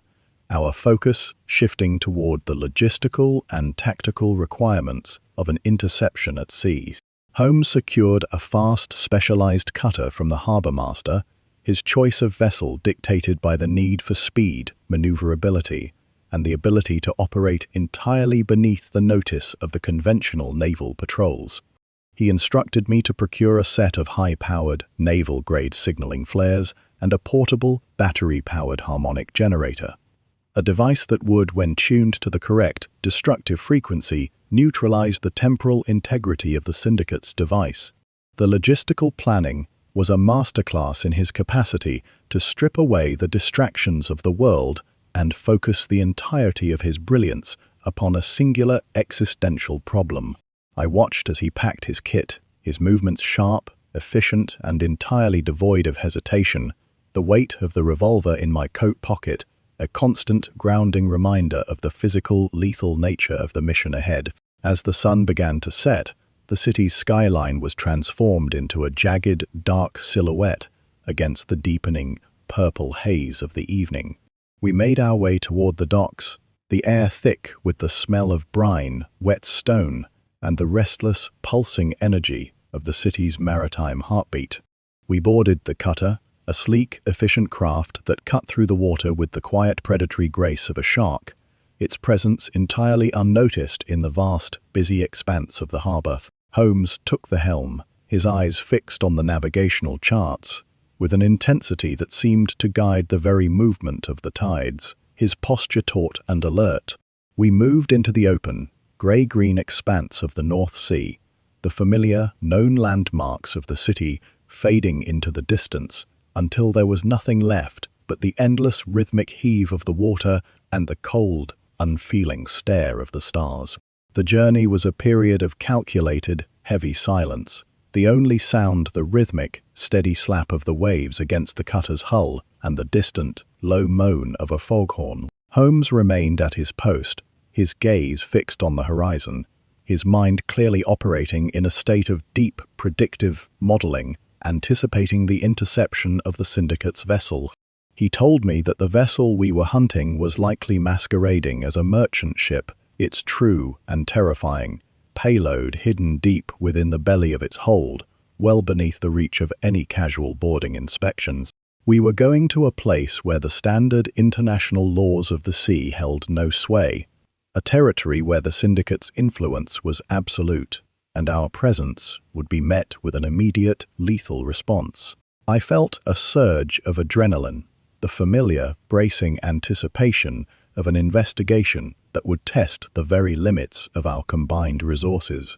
our focus shifting toward the logistical and tactical requirements of an interception at sea. Holmes secured a fast, specialized cutter from the harbor master, his choice of vessel dictated by the need for speed, maneuverability, and the ability to operate entirely beneath the notice of the conventional naval patrols. He instructed me to procure a set of high-powered, naval-grade signaling flares and a portable, battery-powered harmonic generator, a device that would, when tuned to the correct, destructive frequency, neutralize the temporal integrity of the syndicate's device. The logistical planning was a masterclass in his capacity to strip away the distractions of the world and focus the entirety of his brilliance upon a singular existential problem. I watched as he packed his kit, his movements sharp, efficient, and entirely devoid of hesitation, the weight of the revolver in my coat pocket, a constant grounding reminder of the physical, lethal nature of the mission ahead. As the sun began to set, the city's skyline was transformed into a jagged, dark silhouette against the deepening, purple haze of the evening. We made our way toward the docks, the air thick with the smell of brine, wet stone, and the restless, pulsing energy of the city's maritime heartbeat. We boarded the cutter, a sleek, efficient craft that cut through the water with the quiet predatory grace of a shark, its presence entirely unnoticed in the vast, busy expanse of the harbor. Holmes took the helm, his eyes fixed on the navigational charts, with an intensity that seemed to guide the very movement of the tides, his posture taut and alert. We moved into the open, grey-green expanse of the North Sea, the familiar, known landmarks of the city fading into the distance until there was nothing left but the endless rhythmic heave of the water and the cold, unfeeling stare of the stars. The journey was a period of calculated, heavy silence, the only sound the rhythmic, steady slap of the waves against the cutter's hull and the distant, low moan of a foghorn. Holmes remained at his post, his gaze fixed on the horizon, his mind clearly operating in a state of deep, predictive modeling, anticipating the interception of the syndicate's vessel. He told me that the vessel we were hunting was likely masquerading as a merchant ship, its true and terrifying payload hidden deep within the belly of its hold, well beneath the reach of any casual boarding inspections. We were going to a place where the standard international laws of the sea held no sway, a territory where the syndicate's influence was absolute, and our presence would be met with an immediate, lethal response. I felt a surge of adrenaline, the familiar, bracing anticipation of an investigation that would test the very limits of our combined resources.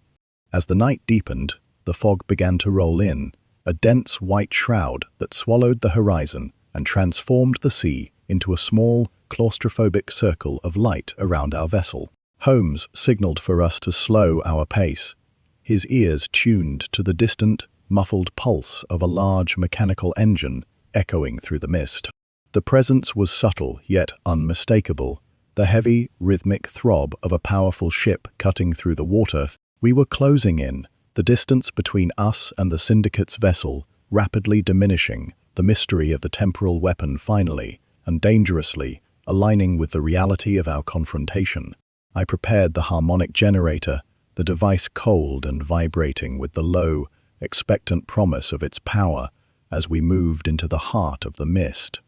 As the night deepened, the fog began to roll in, a dense white shroud that swallowed the horizon and transformed the sea into a small, claustrophobic circle of light around our vessel. Holmes signaled for us to slow our pace, his ears tuned to the distant, muffled pulse of a large mechanical engine echoing through the mist. The presence was subtle yet unmistakable, the heavy, rhythmic throb of a powerful ship cutting through the water. We were closing in, the distance between us and the syndicate's vessel rapidly diminishing, the mystery of the temporal weapon finally, and dangerously, aligning with the reality of our confrontation. I prepared the harmonic generator, the device cold and vibrating with the low, expectant promise of its power as we moved into the heart of the mist.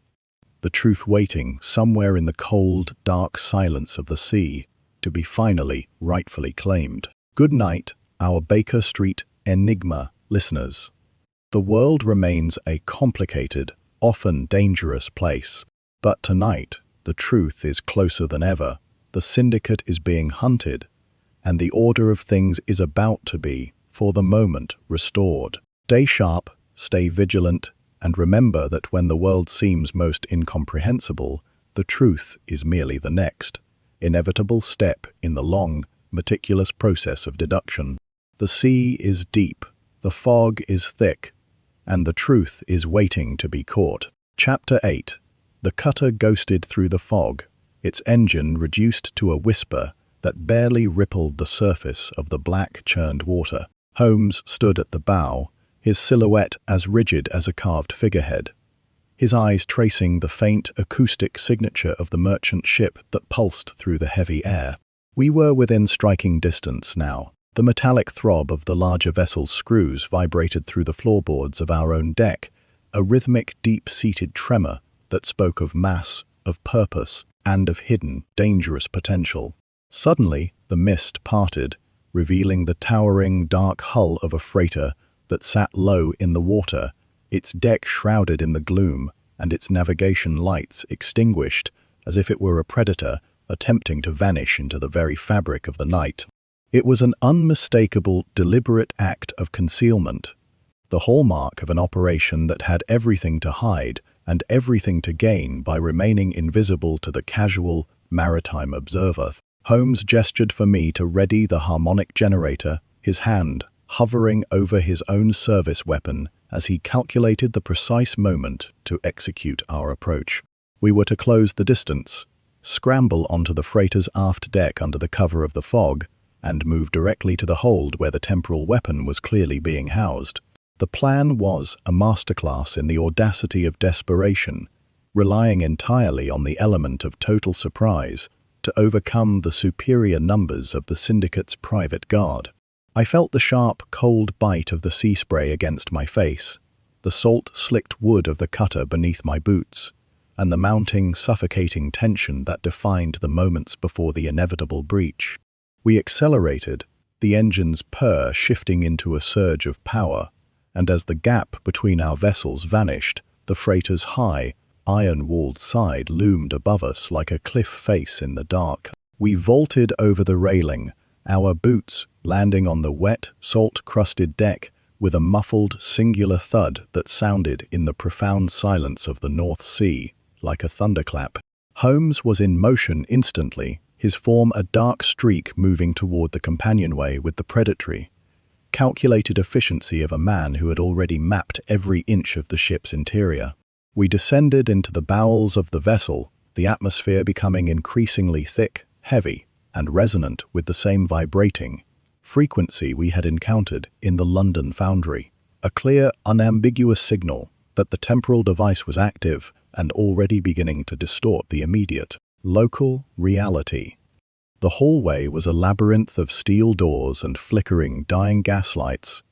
The truth waiting somewhere in the cold, dark silence of the sea to be finally, rightfully claimed. Good night, our Baker Street Enigma listeners. The world remains a complicated, often dangerous place, but tonight the truth is closer than ever. The syndicate is being hunted, and the order of things is about to be, for the moment, restored. Stay sharp, stay vigilant, and remember that when the world seems most incomprehensible, the truth is merely the next, inevitable step in the long, meticulous process of deduction. The sea is deep, the fog is thick, and the truth is waiting to be caught. Chapter 8. The cutter ghosted through the fog, its engine reduced to a whisper that barely rippled the surface of the black, churned water. Holmes stood at the bow, his silhouette as rigid as a carved figurehead, his eyes tracing the faint acoustic signature of the merchant ship that pulsed through the heavy air. We were within striking distance now. The metallic throb of the larger vessel's screws vibrated through the floorboards of our own deck, a rhythmic, deep-seated tremor that spoke of mass, of purpose, and of hidden, dangerous potential. Suddenly, the mist parted, revealing the towering, dark hull of a freighter that sat low in the water, its deck shrouded in the gloom and its navigation lights extinguished as if it were a predator attempting to vanish into the very fabric of the night. It was an unmistakable, deliberate act of concealment, the hallmark of an operation that had everything to hide and everything to gain by remaining invisible to the casual, maritime observer. Holmes gestured for me to ready the harmonic generator, his hand hovering over his own service weapon as he calculated the precise moment to execute our approach. We were to close the distance, scramble onto the freighter's aft deck under the cover of the fog, and move directly to the hold where the temporal weapon was clearly being housed. The plan was a masterclass in the audacity of desperation, relying entirely on the element of total surprise to overcome the superior numbers of the syndicate's private guard. I felt the sharp, cold bite of the sea spray against my face, the salt-slicked wood of the cutter beneath my boots, and the mounting, suffocating tension that defined the moments before the inevitable breach. We accelerated, the engine's purr shifting into a surge of power, and as the gap between our vessels vanished, the freighter's high, iron-walled side loomed above us like a cliff face in the dark. We vaulted over the railing, our boots landing on the wet, salt-crusted deck with a muffled, singular thud that sounded in the profound silence of the North Sea, like a thunderclap. Holmes was in motion instantly, his form a dark streak moving toward the companionway with the predatory, calculated efficiency of a man who had already mapped every inch of the ship's interior. We descended into the bowels of the vessel, the atmosphere becoming increasingly thick, heavy, and resonant with the same vibrating frequency we had encountered in the London foundry. A clear, unambiguous signal that the temporal device was active and already beginning to distort the immediate, local reality. The hallway was a labyrinth of steel doors and flickering, dying gaslights,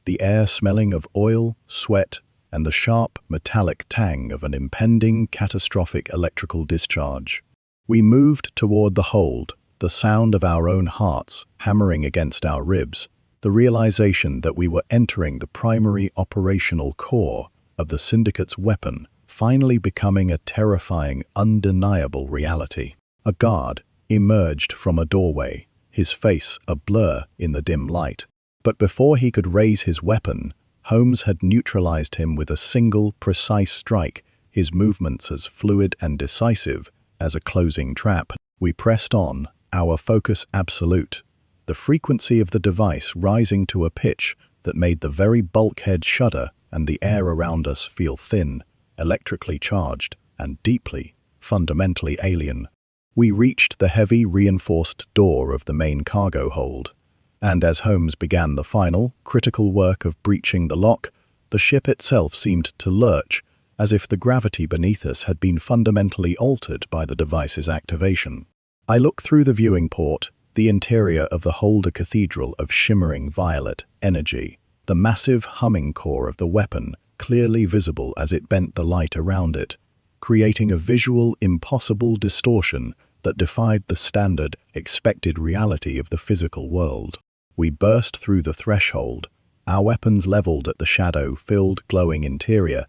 the air smelling of oil, sweat, and the sharp, metallic tang of an impending, catastrophic electrical discharge. We moved toward the hold, the sound of our own hearts hammering against our ribs, the realization that we were entering the primary operational core of the syndicate's weapon, finally becoming a terrifying, undeniable reality. A guard emerged from a doorway, his face a blur in the dim light. But before he could raise his weapon, Holmes had neutralized him with a single, precise strike, his movements as fluid and decisive as a closing trap. We pressed on, our focus absolute, the frequency of the device rising to a pitch that made the very bulkhead shudder and the air around us feel thin, electrically charged, and deeply, fundamentally alien. We reached the heavy, reinforced door of the main cargo hold, and as Holmes began the final, critical work of breaching the lock, the ship itself seemed to lurch, as if the gravity beneath us had been fundamentally altered by the device's activation. I looked through the viewing port, the interior of the hold a cathedral of shimmering violet energy, the massive humming core of the weapon clearly visible as it bent the light around it, creating a visual, impossible distortion that defied the standard, expected reality of the physical world. We burst through the threshold, our weapons leveled at the shadow-filled, glowing interior,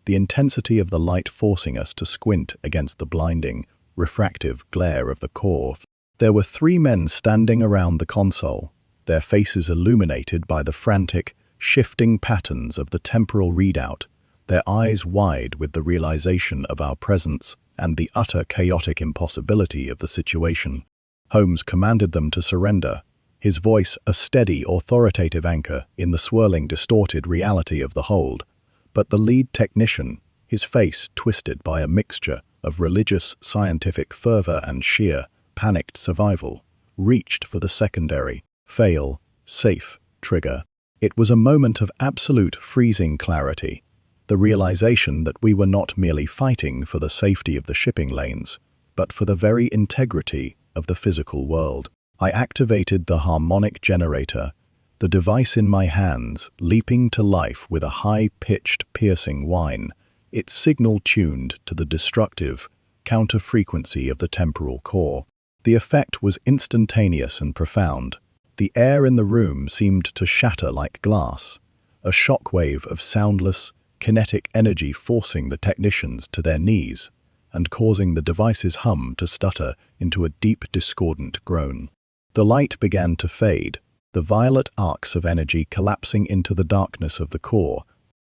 the intensity of the light forcing us to squint against the blinding, refractive glare of the core. There were 3 men standing around the console, their faces illuminated by the frantic, shifting patterns of the temporal readout, their eyes wide with the realization of our presence and the utter chaotic impossibility of the situation. Holmes commanded them to surrender, his voice a steady, authoritative anchor in the swirling, distorted reality of the hold. But the lead technician, his face twisted by a mixture of religious, scientific fervor and sheer, panicked survival, reached for the secondary, fail, safe trigger. It was a moment of absolute freezing clarity, the realization that we were not merely fighting for the safety of the shipping lanes, but for the very integrity of the physical world. I activated the harmonic generator, the device in my hands leaping to life with a high-pitched, piercing whine, its signal tuned to the destructive, counter-frequency of the temporal core. The effect was instantaneous and profound. The air in the room seemed to shatter like glass, a shockwave of soundless, kinetic energy forcing the technicians to their knees and causing the device's hum to stutter into a deep, discordant groan. The light began to fade, the violet arcs of energy collapsing into the darkness of the core,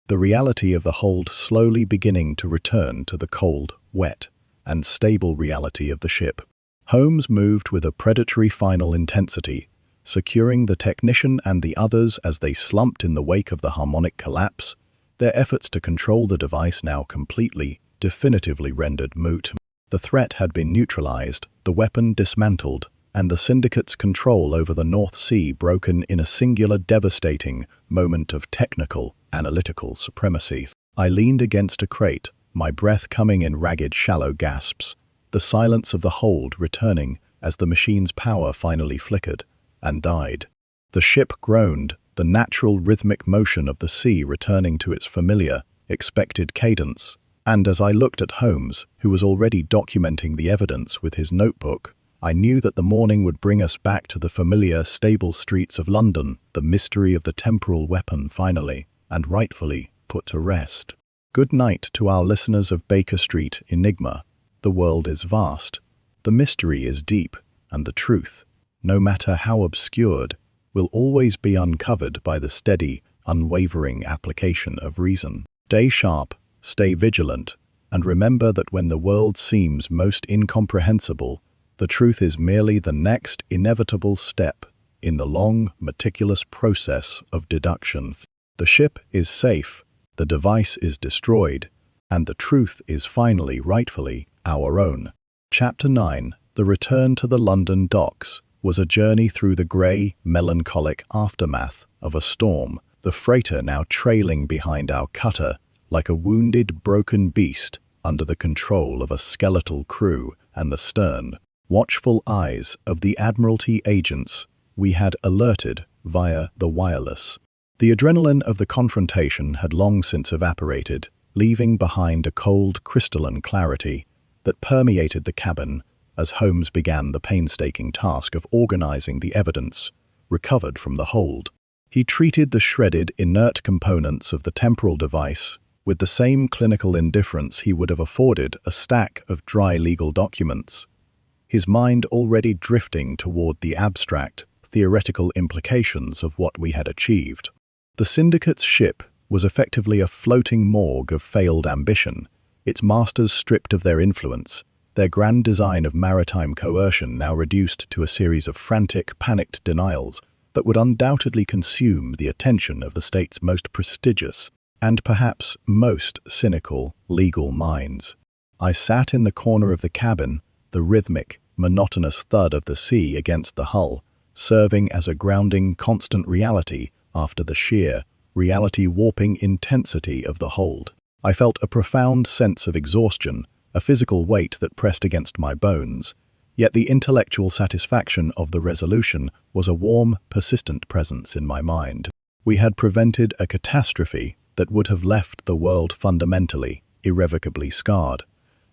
the reality of the hold slowly beginning to return to the cold, wet, and stable reality of the ship. Holmes moved with a predatory final intensity, securing the technician and the others as they slumped in the wake of the harmonic collapse, their efforts to control the device now completely, definitively rendered moot. The threat had been neutralized, the weapon dismantled, and the syndicate's control over the North Sea broken in a singular devastating moment of technical, analytical supremacy. I leaned against a crate, my breath coming in ragged, shallow gasps, the silence of the hold returning as the machine's power finally flickered and died. The ship groaned, the natural rhythmic motion of the sea returning to its familiar, expected cadence, and as I looked at Holmes, who was already documenting the evidence with his notebook, I knew that the morning would bring us back to the familiar, stable streets of London, the mystery of the temporal weapon finally, and rightfully, put to rest. Good night to our listeners of Baker Street Enigma. The world is vast, the mystery is deep, and the truth, no matter how obscured, will always be uncovered by the steady, unwavering application of reason. Stay sharp, stay vigilant, and remember that when the world seems most incomprehensible, the truth is merely the next inevitable step in the long, meticulous process of deduction. The ship is safe, the device is destroyed, and the truth is finally, rightfully, our own. Chapter 9, The Return to the London Docks, was a journey through the grey, melancholic aftermath of a storm, the freighter now trailing behind our cutter like a wounded, broken beast under the control of a skeletal crew and the stern, watchful eyes of the Admiralty agents we had alerted via the wireless. The adrenaline of the confrontation had long since evaporated, leaving behind a cold, crystalline clarity that permeated the cabin as Holmes began the painstaking task of organizing the evidence recovered from the hold. He treated the shredded, inert components of the temporal device with the same clinical indifference he would have afforded a stack of dry legal documents, his mind already drifting toward the abstract, theoretical implications of what we had achieved. The syndicate's ship was effectively a floating morgue of failed ambition, its masters stripped of their influence, their grand design of maritime coercion now reduced to a series of frantic, panicked denials that would undoubtedly consume the attention of the state's most prestigious and perhaps most cynical legal minds. I sat in the corner of the cabin, the rhythmic, monotonous thud of the sea against the hull, serving as a grounding, constant reality after the sheer, reality-warping intensity of the hold. I felt a profound sense of exhaustion, a physical weight that pressed against my bones, yet the intellectual satisfaction of the resolution was a warm, persistent presence in my mind. We had prevented a catastrophe that would have left the world fundamentally, irrevocably scarred,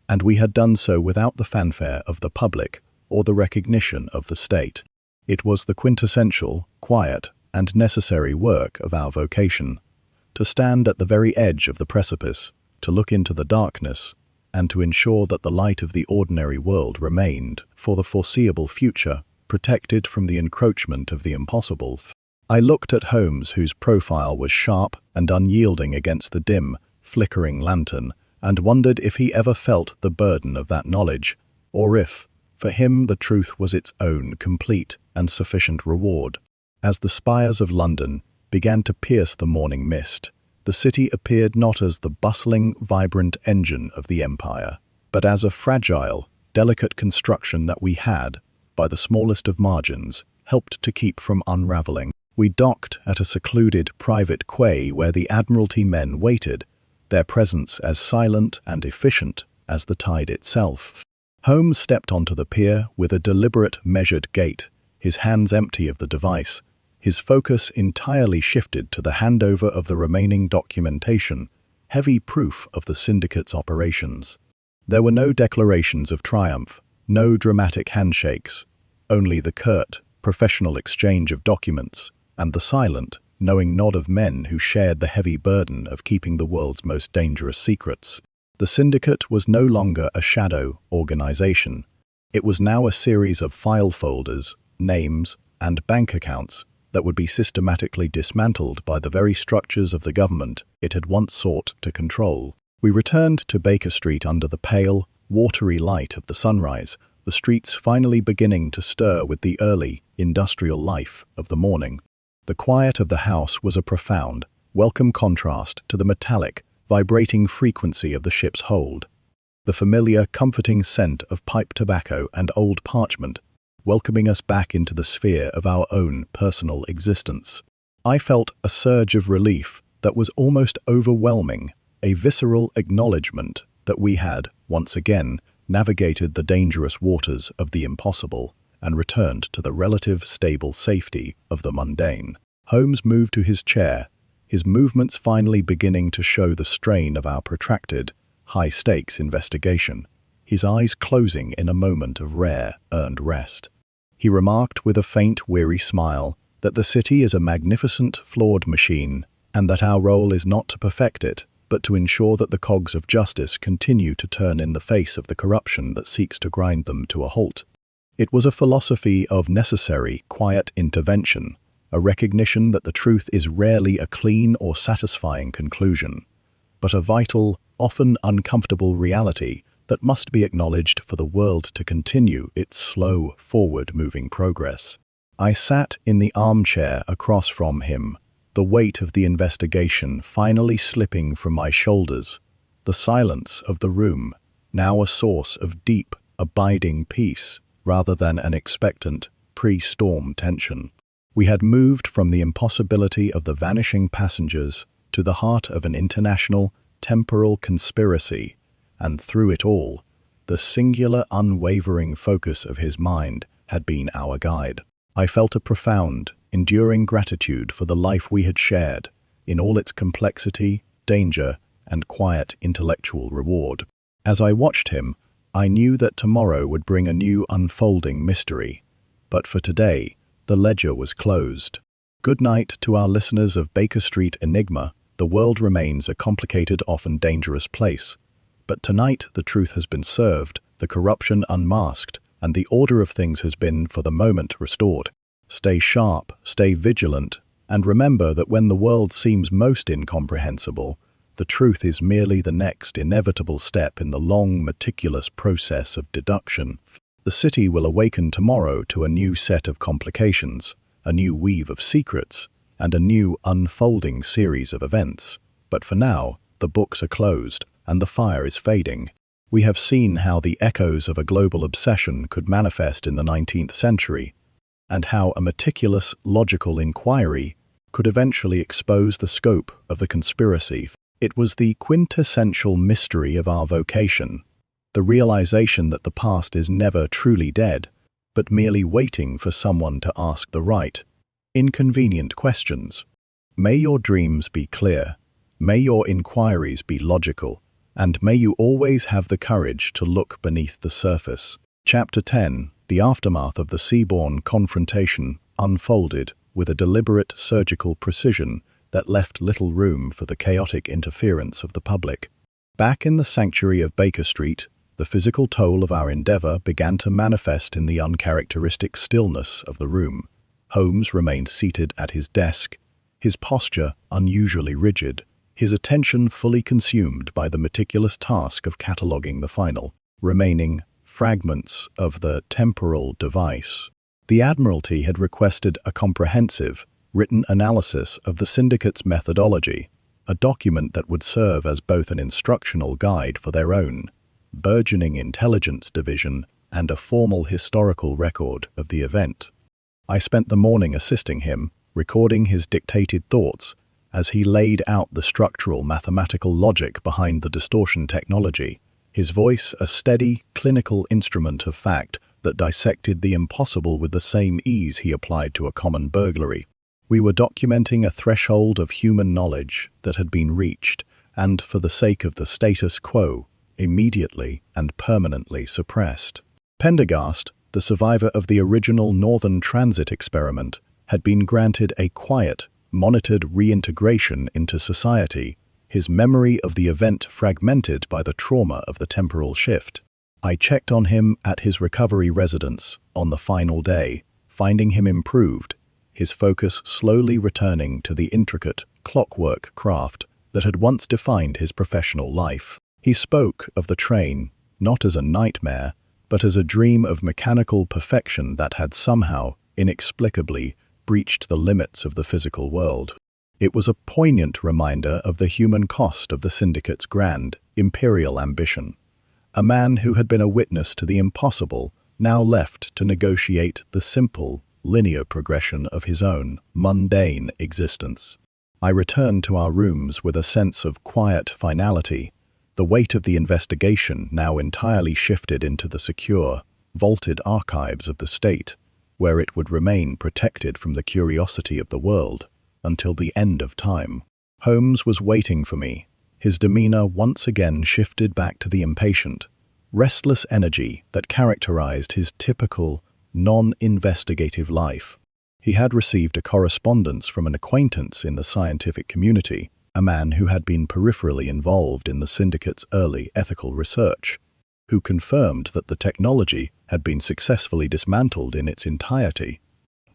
and we had done so without the fanfare of the public or the recognition of the state. It was the quintessential, quiet, and necessary work of our vocation, to stand at the very edge of the precipice, to look into the darkness, and to ensure that the light of the ordinary world remained, for the foreseeable future, protected from the encroachment of the impossible. I looked at Holmes, whose profile was sharp and unyielding against the dim, flickering lantern, and wondered if he ever felt the burden of that knowledge, or if, for him, the truth was its own complete and sufficient reward. As the spires of London began to pierce the morning mist, the city appeared not as the bustling, vibrant engine of the empire, but as a fragile, delicate construction that we had, by the smallest of margins, helped to keep from unraveling. We docked at a secluded private quay where the Admiralty men waited, their presence as silent and efficient as the tide itself. Holmes stepped onto the pier with a deliberate, measured gait, his hands empty of the device, his focus entirely shifted to the handover of the remaining documentation, heavy proof of the syndicate's operations. There were no declarations of triumph, no dramatic handshakes, only the curt, professional exchange of documents and the silent, knowing nod of men who shared the heavy burden of keeping the world's most dangerous secrets. The syndicate was no longer a shadow organization. It was now a series of file folders, names, and bank accounts that would be systematically dismantled by the very structures of the government it had once sought to control. We returned to Baker Street under the pale, watery light of the sunrise, the streets finally beginning to stir with the early, industrial life of the morning. The quiet of the house was a profound, welcome contrast to the metallic, vibrating frequency of the ship's hold. The familiar, comforting scent of pipe tobacco and old parchment, welcoming us back into the sphere of our own personal existence. I felt a surge of relief that was almost overwhelming, a visceral acknowledgement that we had, once again, navigated the dangerous waters of the impossible and returned to the relative stable safety of the mundane. Holmes moved to his chair, his movements finally beginning to show the strain of our protracted, high-stakes investigation, his eyes closing in a moment of rare, earned rest. He remarked with a faint, weary smile that the city is a magnificent, flawed machine, and that our role is not to perfect it, but to ensure that the cogs of justice continue to turn in the face of the corruption that seeks to grind them to a halt. It was a philosophy of necessary, quiet intervention, a recognition that the truth is rarely a clean or satisfying conclusion, but a vital, often uncomfortable reality that must be acknowledged for the world to continue its slow, forward-moving progress. I sat in the armchair across from him, the weight of the investigation finally slipping from my shoulders, the silence of the room, now a source of deep, abiding peace rather than an expectant, pre-storm tension. We had moved from the impossibility of the vanishing passengers to the heart of an international, temporal conspiracy, and through it all, the singular, unwavering focus of his mind had been our guide. I felt a profound, enduring gratitude for the life we had shared, in all its complexity, danger, and quiet intellectual reward. As I watched him, I knew that tomorrow would bring a new unfolding mystery. But for today, the ledger was closed. Good night to our listeners of Baker Street Enigma. The world remains a complicated, often dangerous place. But tonight the truth has been served, the corruption unmasked, and the order of things has been, for the moment, restored. Stay sharp, stay vigilant, and remember that when the world seems most incomprehensible, the truth is merely the next inevitable step in the long, meticulous process of deduction. The city will awaken tomorrow to a new set of complications, a new weave of secrets, and a new unfolding series of events. But for now, the books are closed, and the fire is fading. We have seen how the echoes of a global obsession could manifest in the 19th century, and how a meticulous, logical inquiry could eventually expose the scope of the conspiracy. It was the quintessential mystery of our vocation, the realization that the past is never truly dead, but merely waiting for someone to ask the right, inconvenient questions. May your dreams be clear, may your inquiries be logical, and may you always have the courage to look beneath the surface. Chapter 10, The Aftermath of the Seabourn Confrontation, unfolded with a deliberate surgical precision that left little room for the chaotic interference of the public. Back in the sanctuary of Baker Street, the physical toll of our endeavor began to manifest in the uncharacteristic stillness of the room. Holmes remained seated at his desk, his posture unusually rigid, his attention fully consumed by the meticulous task of cataloguing the final, remaining fragments of the temporal device. The Admiralty had requested a comprehensive, written analysis of the syndicate's methodology, a document that would serve as both an instructional guide for their own burgeoning intelligence division and a formal historical record of the event. I spent the morning assisting him, recording his dictated thoughts as he laid out the structural mathematical logic behind the distortion technology, his voice a steady, clinical instrument of fact that dissected the impossible with the same ease he applied to a common burglary. We were documenting a threshold of human knowledge that had been reached, and for the sake of the status quo, immediately and permanently suppressed. Pendergast, the survivor of the original Northern Transit experiment, had been granted a quiet, monitored reintegration into society, his memory of the event fragmented by the trauma of the temporal shift. I checked on him at his recovery residence on the final day, finding him improved, his focus slowly returning to the intricate, clockwork craft that had once defined his professional life. He spoke of the train, not as a nightmare, but as a dream of mechanical perfection that had somehow, inexplicably, breached the limits of the physical world. It was a poignant reminder of the human cost of the syndicate's grand, imperial ambition. A man who had been a witness to the impossible, now left to negotiate the simple, linear progression of his own, mundane existence. I returned to our rooms with a sense of quiet finality, the weight of the investigation now entirely shifted into the secure, vaulted archives of the state, where it would remain protected from the curiosity of the world until the end of time. Holmes was waiting for me, his demeanor once again shifted back to the impatient, restless energy that characterized his typical, non-investigative life. He had received a correspondence from an acquaintance in the scientific community, a man who had been peripherally involved in the syndicate's early ethical research, who confirmed that the technology had been successfully dismantled in its entirety,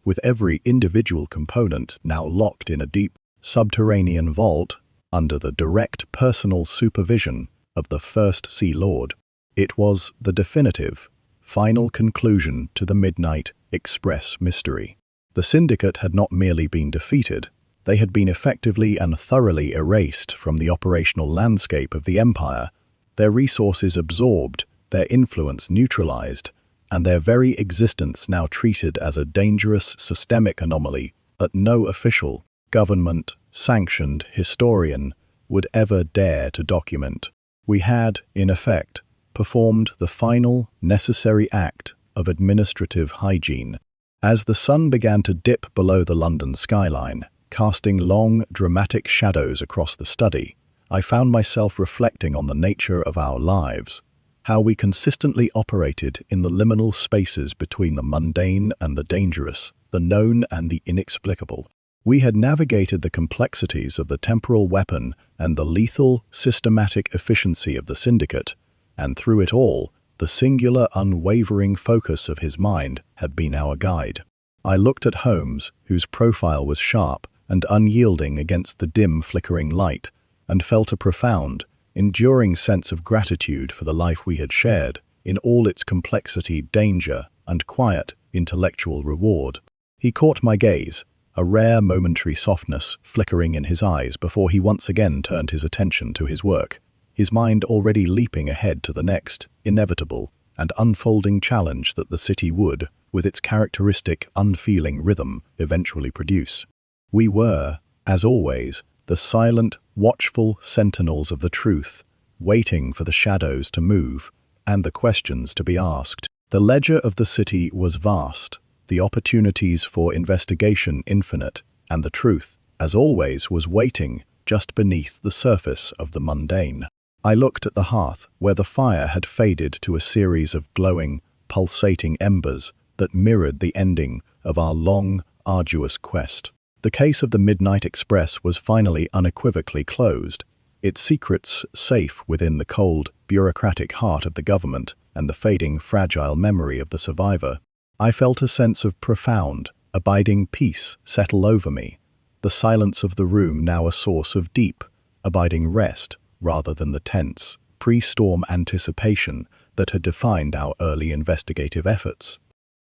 with every individual component now locked in a deep, subterranean vault under the direct personal supervision of the First Sea Lord. It was the definitive, final conclusion to the Midnight Express mystery. The syndicate had not merely been defeated, they had been effectively and thoroughly erased from the operational landscape of the empire, their resources absorbed, their influence neutralized, and their very existence now treated as a dangerous systemic anomaly that no official, government-sanctioned historian would ever dare to document. We had, in effect, performed the final, necessary act of administrative hygiene. As the sun began to dip below the London skyline, casting long, dramatic shadows across the study, I found myself reflecting on the nature of our lives, how we consistently operated in the liminal spaces between the mundane and the dangerous, the known and the inexplicable. We had navigated the complexities of the temporal weapon and the lethal, systematic efficiency of the syndicate, and through it all, the singular, unwavering focus of his mind had been our guide. I looked at Holmes, whose profile was sharp and unyielding against the dim, flickering light, and felt a profound, enduring sense of gratitude for the life we had shared, in all its complexity, danger, and quiet, intellectual reward. He caught my gaze, a rare momentary softness flickering in his eyes before he once again turned his attention to his work, his mind already leaping ahead to the next, inevitable, and unfolding challenge that the city would, with its characteristic, unfeeling rhythm, eventually produce. We were, as always, the silent, watchful sentinels of the truth, waiting for the shadows to move and the questions to be asked. The ledger of the city was vast, the opportunities for investigation infinite, and the truth, as always, was waiting just beneath the surface of the mundane. I looked at the hearth, where the fire had faded to a series of glowing, pulsating embers that mirrored the ending of our long, arduous quest. The case of the Midnight Express was finally unequivocally closed, its secrets safe within the cold, bureaucratic heart of the government and the fading, fragile memory of the survivor. I felt a sense of profound, abiding peace settle over me, the silence of the room now a source of deep, abiding rest rather than the tense, pre-storm anticipation that had defined our early investigative efforts.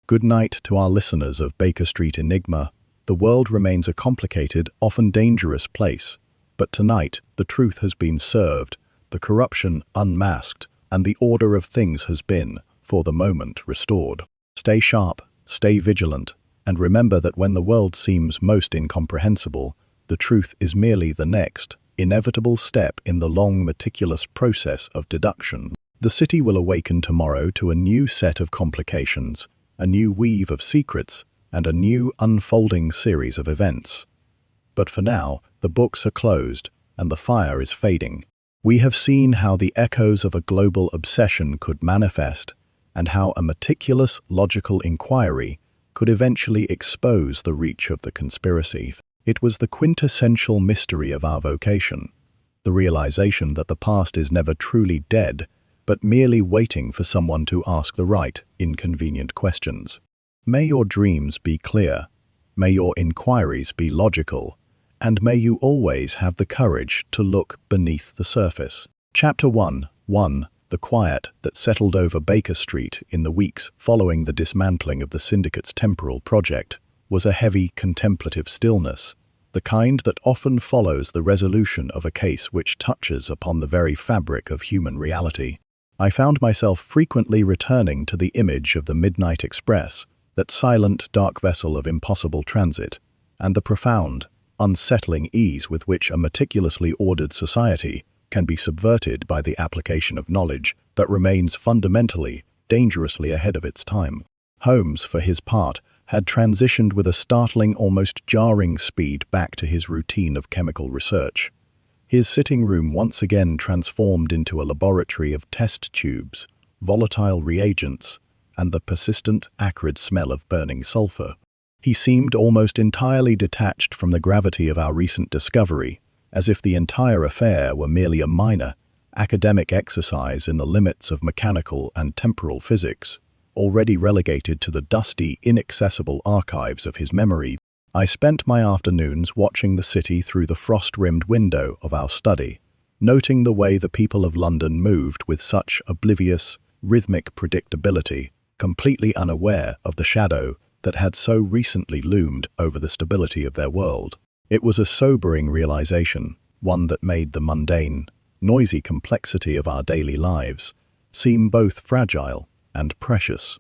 Good night to our listeners of Baker Street Enigma. The world remains a complicated, often dangerous place, but tonight the truth has been served, the corruption unmasked, and the order of things has been, for the moment, restored. Stay sharp, stay vigilant, and remember that when the world seems most incomprehensible, the truth is merely the next, inevitable step in the long, meticulous process of deduction. The city will awaken tomorrow to a new set of complications, a new weave of secrets, and a new unfolding series of events. But for now, the books are closed, and the fire is fading. We have seen how the echoes of a global obsession could manifest, and how a meticulous, logical inquiry could eventually expose the reach of the conspiracy. It was the quintessential mystery of our vocation, the realization that the past is never truly dead, but merely waiting for someone to ask the right, inconvenient questions. May your dreams be clear, may your inquiries be logical, and may you always have the courage to look beneath the surface. Chapter 1. The quiet that settled over Baker Street in the weeks following the dismantling of the syndicate's temporal project was a heavy, contemplative stillness, the kind that often follows the resolution of a case which touches upon the very fabric of human reality. I found myself frequently returning to the image of the Midnight Express, that silent, dark vessel of impossible transit, and the profound, unsettling ease with which a meticulously ordered society can be subverted by the application of knowledge that remains fundamentally, dangerously ahead of its time. Holmes, for his part, had transitioned with a startling, almost jarring speed back to his routine of chemical research. His sitting room once again transformed into a laboratory of test tubes, volatile reagents, and the persistent, acrid smell of burning sulfur. He seemed almost entirely detached from the gravity of our recent discovery, as if the entire affair were merely a minor, academic exercise in the limits of mechanical and temporal physics, already relegated to the dusty, inaccessible archives of his memory. I spent my afternoons watching the city through the frost-rimmed window of our study, noting the way the people of London moved with such oblivious, rhythmic predictability, completely unaware of the shadow that had so recently loomed over the stability of their world. It was a sobering realization, one that made the mundane, noisy complexity of our daily lives seem both fragile and precious.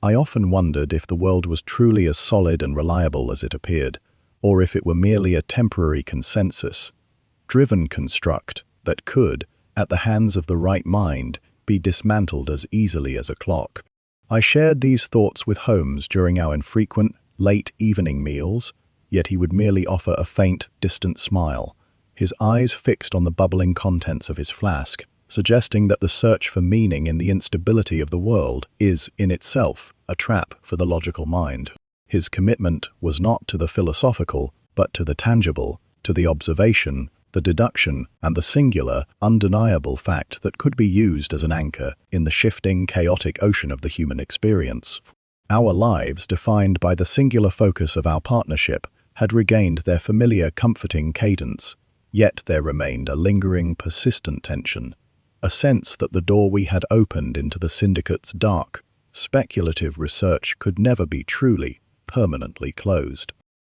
I often wondered if the world was truly as solid and reliable as it appeared, or if it were merely a temporary consensus-driven construct that could, at the hands of the right mind, be dismantled as easily as a clock. I shared these thoughts with Holmes during our infrequent, late evening meals, yet he would merely offer a faint, distant smile, his eyes fixed on the bubbling contents of his flask, suggesting that the search for meaning in the instability of the world is, in itself, a trap for the logical mind. His commitment was not to the philosophical, but to the tangible, to the observation, the deduction, and the singular, undeniable fact that could be used as an anchor in the shifting, chaotic ocean of the human experience. Our lives, defined by the singular focus of our partnership, had regained their familiar, comforting cadence, yet there remained a lingering, persistent tension, a sense that the door we had opened into the syndicate's dark, speculative research could never be truly, permanently closed.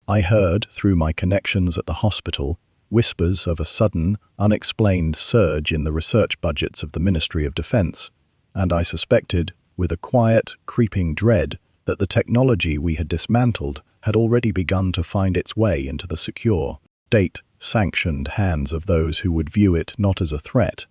I heard, through my connections at the hospital, whispers of a sudden, unexplained surge in the research budgets of the Ministry of Defense, and I suspected, with a quiet, creeping dread, that the technology we had dismantled had already begun to find its way into the secure, state-sanctioned hands of those who would view it not as a threat,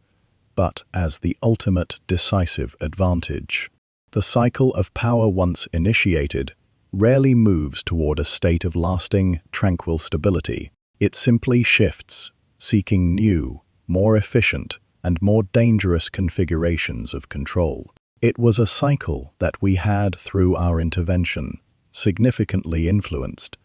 but as the ultimate decisive advantage. The cycle of power once initiated rarely moves toward a state of lasting, tranquil stability. It simply shifts, seeking new, more efficient, and more dangerous configurations of control. It was a cycle that we had, through our intervention, significantly influenced,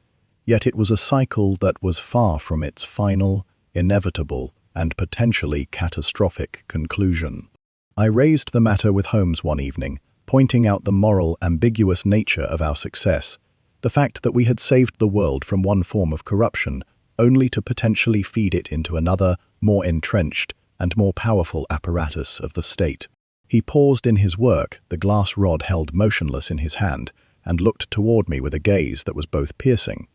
yet it was a cycle that was far from its final, inevitable, and potentially catastrophic conclusion. I raised the matter with Holmes one evening, pointing out the moral, ambiguous nature of our success, the fact that we had saved the world from one form of corruption, only to potentially feed it into another, more entrenched and more powerful apparatus of the state. He paused in his work, the glass rod held motionless in his hand, and looked toward me with a gaze that was both piercing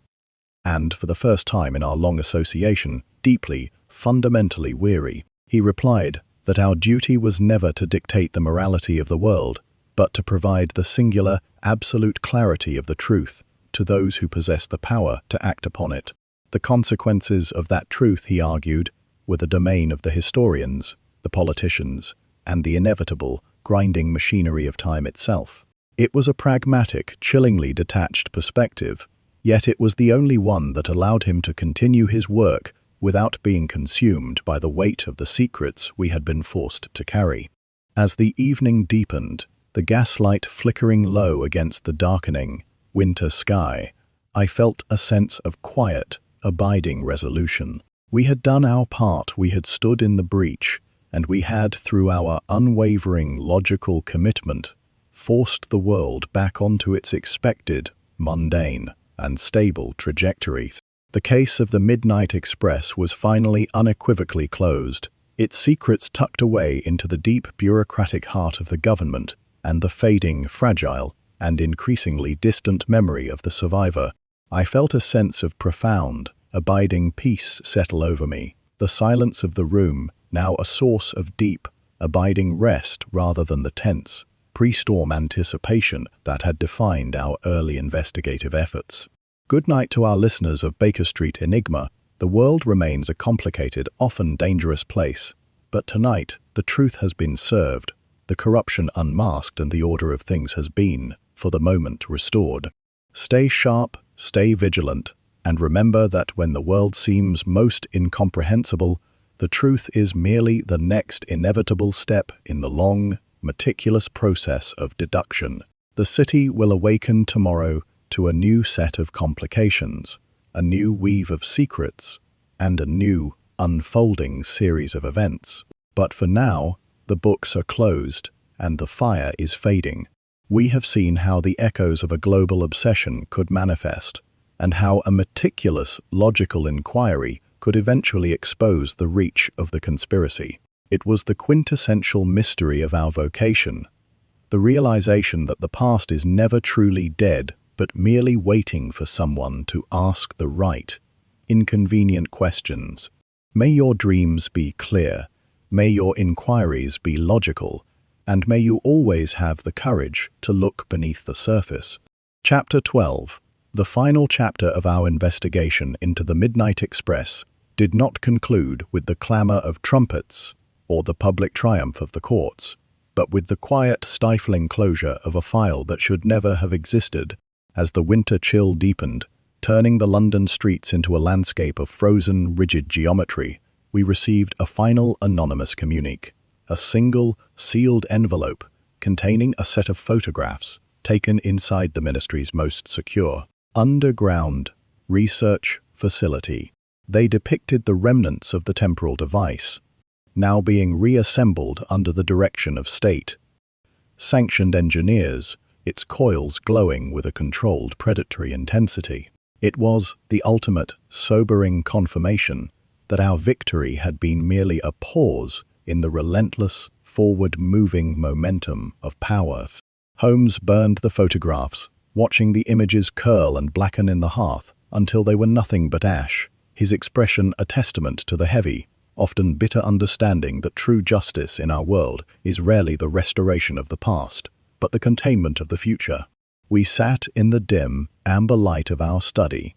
and, for the first time in our long association, deeply, fundamentally weary. He replied that our duty was never to dictate the morality of the world, but to provide the singular, absolute clarity of the truth to those who possess the power to act upon it. The consequences of that truth, he argued, were the domain of the historians, the politicians, and the inevitable, grinding machinery of time itself. It was a pragmatic, chillingly detached perspective, yet it was the only one that allowed him to continue his work without being consumed by the weight of the secrets we had been forced to carry. As the evening deepened, the gaslight flickering low against the darkening, winter sky, I felt a sense of quiet, abiding resolution. We had done our part, we had stood in the breach, and we had, through our unwavering, logical commitment, forced the world back onto its expected, mundane, and stable trajectory. The case of the Midnight Express was finally unequivocally closed, its secrets tucked away into the deep bureaucratic heart of the government and the fading, fragile, and increasingly distant memory of the survivor. I felt a sense of profound, abiding peace settle over me, the silence of the room now a source of deep, abiding rest rather than the tense, pre-storm anticipation that had defined our early investigative efforts. Good night to our listeners of Baker Street Enigma. The world remains a complicated, often dangerous place, but tonight the truth has been served, the corruption unmasked, and the order of things has been, for the moment, restored. Stay sharp, stay vigilant, and remember that when the world seems most incomprehensible, the truth is merely the next inevitable step in the long, meticulous process of deduction. The city will awaken tomorrow to a new set of complications, a new weave of secrets, and a new, unfolding series of events. But for now, the books are closed, and the fire is fading. We have seen how the echoes of a global obsession could manifest, and how a meticulous, logical inquiry could eventually expose the reach of the conspiracy. It was the quintessential mystery of our vocation, the realization that the past is never truly dead but merely waiting for someone to ask the right, inconvenient questions. May your dreams be clear, may your inquiries be logical, and may you always have the courage to look beneath the surface. Chapter 12. The final chapter of our investigation into the Midnight Express did not conclude with the clamour of trumpets or the public triumph of the courts, but with the quiet, stifling closure of a file that should never have existed. As the winter chill deepened, turning the London streets into a landscape of frozen, rigid geometry, we received a final anonymous communique, a single, sealed envelope containing a set of photographs taken inside the ministry's most secure underground research facility. They depicted the remnants of the temporal device, now being reassembled under the direction of state-sanctioned engineers, its coils glowing with a controlled predatory intensity. It was the ultimate, sobering confirmation that our victory had been merely a pause in the relentless, forward-moving momentum of power. Holmes burned the photographs, watching the images curl and blacken in the hearth until they were nothing but ash, his expression a testament to the heavy, often bitter understanding that true justice in our world is rarely the restoration of the past, but the containment of the future. We sat in the dim, amber light of our study,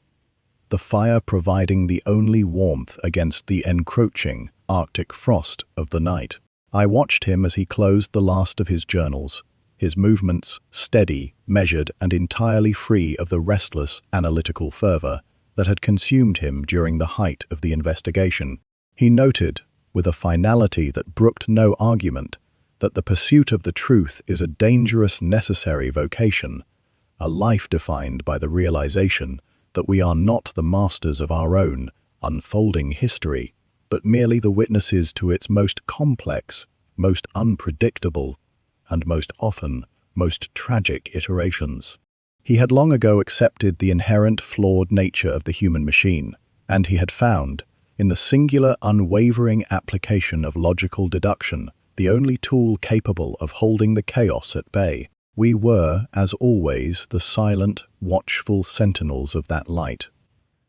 the fire providing the only warmth against the encroaching, Arctic frost of the night. I watched him as he closed the last of his journals, his movements steady, measured, and entirely free of the restless, analytical fervor that had consumed him during the height of the investigation. He noted, with a finality that brooked no argument, that the pursuit of the truth is a dangerous, necessary vocation, a life defined by the realization that we are not the masters of our own unfolding history, but merely the witnesses to its most complex, most unpredictable, and most often, most tragic iterations. He had long ago accepted the inherent flawed nature of the human machine, and he had found, in the singular, unwavering application of logical deduction, the only tool capable of holding the chaos at bay. We were, as always, the silent, watchful sentinels of that light.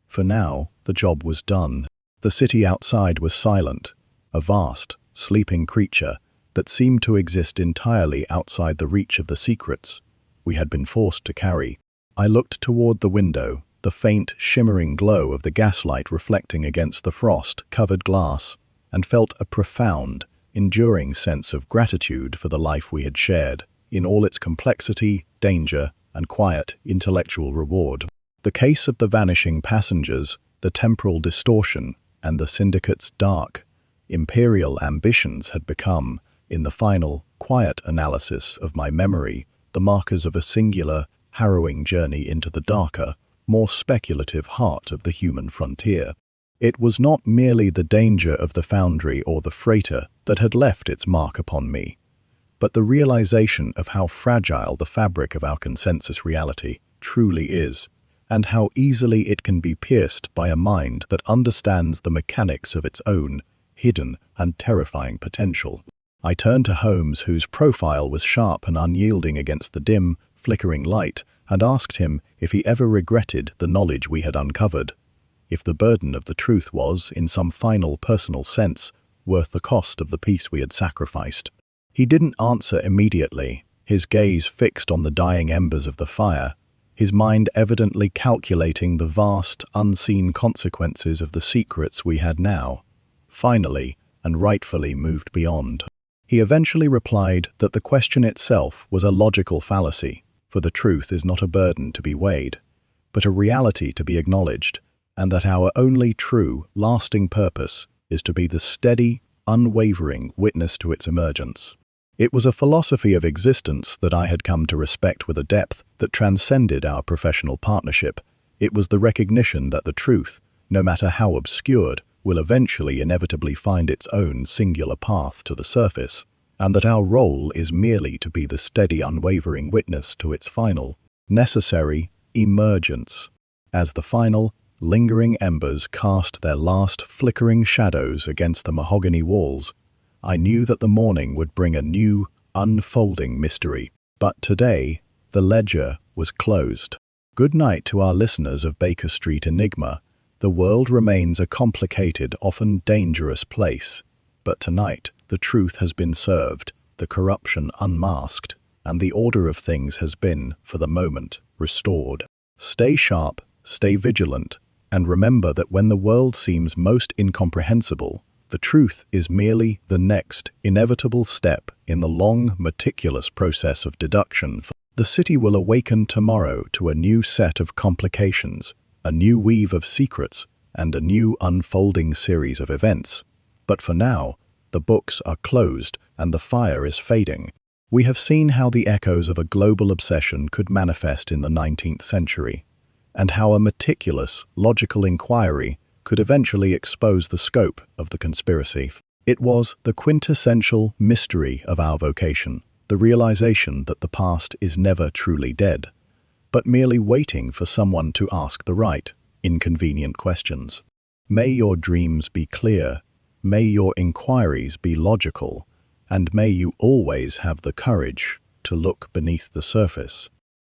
For now, the job was done. The city outside was silent, a vast, sleeping creature that seemed to exist entirely outside the reach of the secrets we had been forced to carry. I looked toward the window, the faint, shimmering glow of the gaslight reflecting against the frost-covered glass, and felt a profound, enduring sense of gratitude for the life we had shared, in all its complexity, danger, and quiet intellectual reward. The case of the vanishing passengers, the temporal distortion, and the syndicate's dark, imperial ambitions had become, in the final, quiet analysis of my memory, the markers of a singular, harrowing journey into the darker, more speculative heart of the human frontier. It was not merely the danger of the foundry or the freighter that had left its mark upon me, but the realization of how fragile the fabric of our consensus reality truly is, and how easily it can be pierced by a mind that understands the mechanics of its own hidden and terrifying potential. I turned to Holmes, whose profile was sharp and unyielding against the dim, flickering light, and asked him if he ever regretted the knowledge we had uncovered, if the burden of the truth was, in some final personal sense, worth the cost of the peace we had sacrificed. He didn't answer immediately, his gaze fixed on the dying embers of the fire, his mind evidently calculating the vast, unseen consequences of the secrets we had now, finally and rightfully moved beyond. He eventually replied that the question itself was a logical fallacy, for the truth is not a burden to be weighed, but a reality to be acknowledged, and that our only true, lasting purpose is to be the steady, unwavering witness to its emergence. It was a philosophy of existence that I had come to respect with a depth that transcended our professional partnership. It was the recognition that the truth, no matter how obscured, will eventually inevitably find its own singular path to the surface, and that our role is merely to be the steady, unwavering witness to its final, necessary emergence. As the final, lingering embers cast their last flickering shadows against the mahogany walls, I knew that the morning would bring a new, unfolding mystery. But today, the ledger was closed. Good night to our listeners of Baker Street Enigma. The world remains a complicated, often dangerous place. But tonight, the truth has been served, the corruption unmasked, and the order of things has been, for the moment, restored. Stay sharp, stay vigilant, and remember that when the world seems most incomprehensible, the truth is merely the next inevitable step in the long, meticulous process of deduction. The city will awaken tomorrow to a new set of complications, a new weave of secrets, and a new unfolding series of events. But for now, the books are closed and the fire is fading. We have seen how the echoes of a global obsession could manifest in the 19th century, and how a meticulous, logical inquiry could eventually expose the scope of the conspiracy. It was the quintessential mystery of our vocation, the realization that the past is never truly dead, but merely waiting for someone to ask the right, inconvenient questions. May your dreams be clear, may your inquiries be logical, and may you always have the courage to look beneath the surface.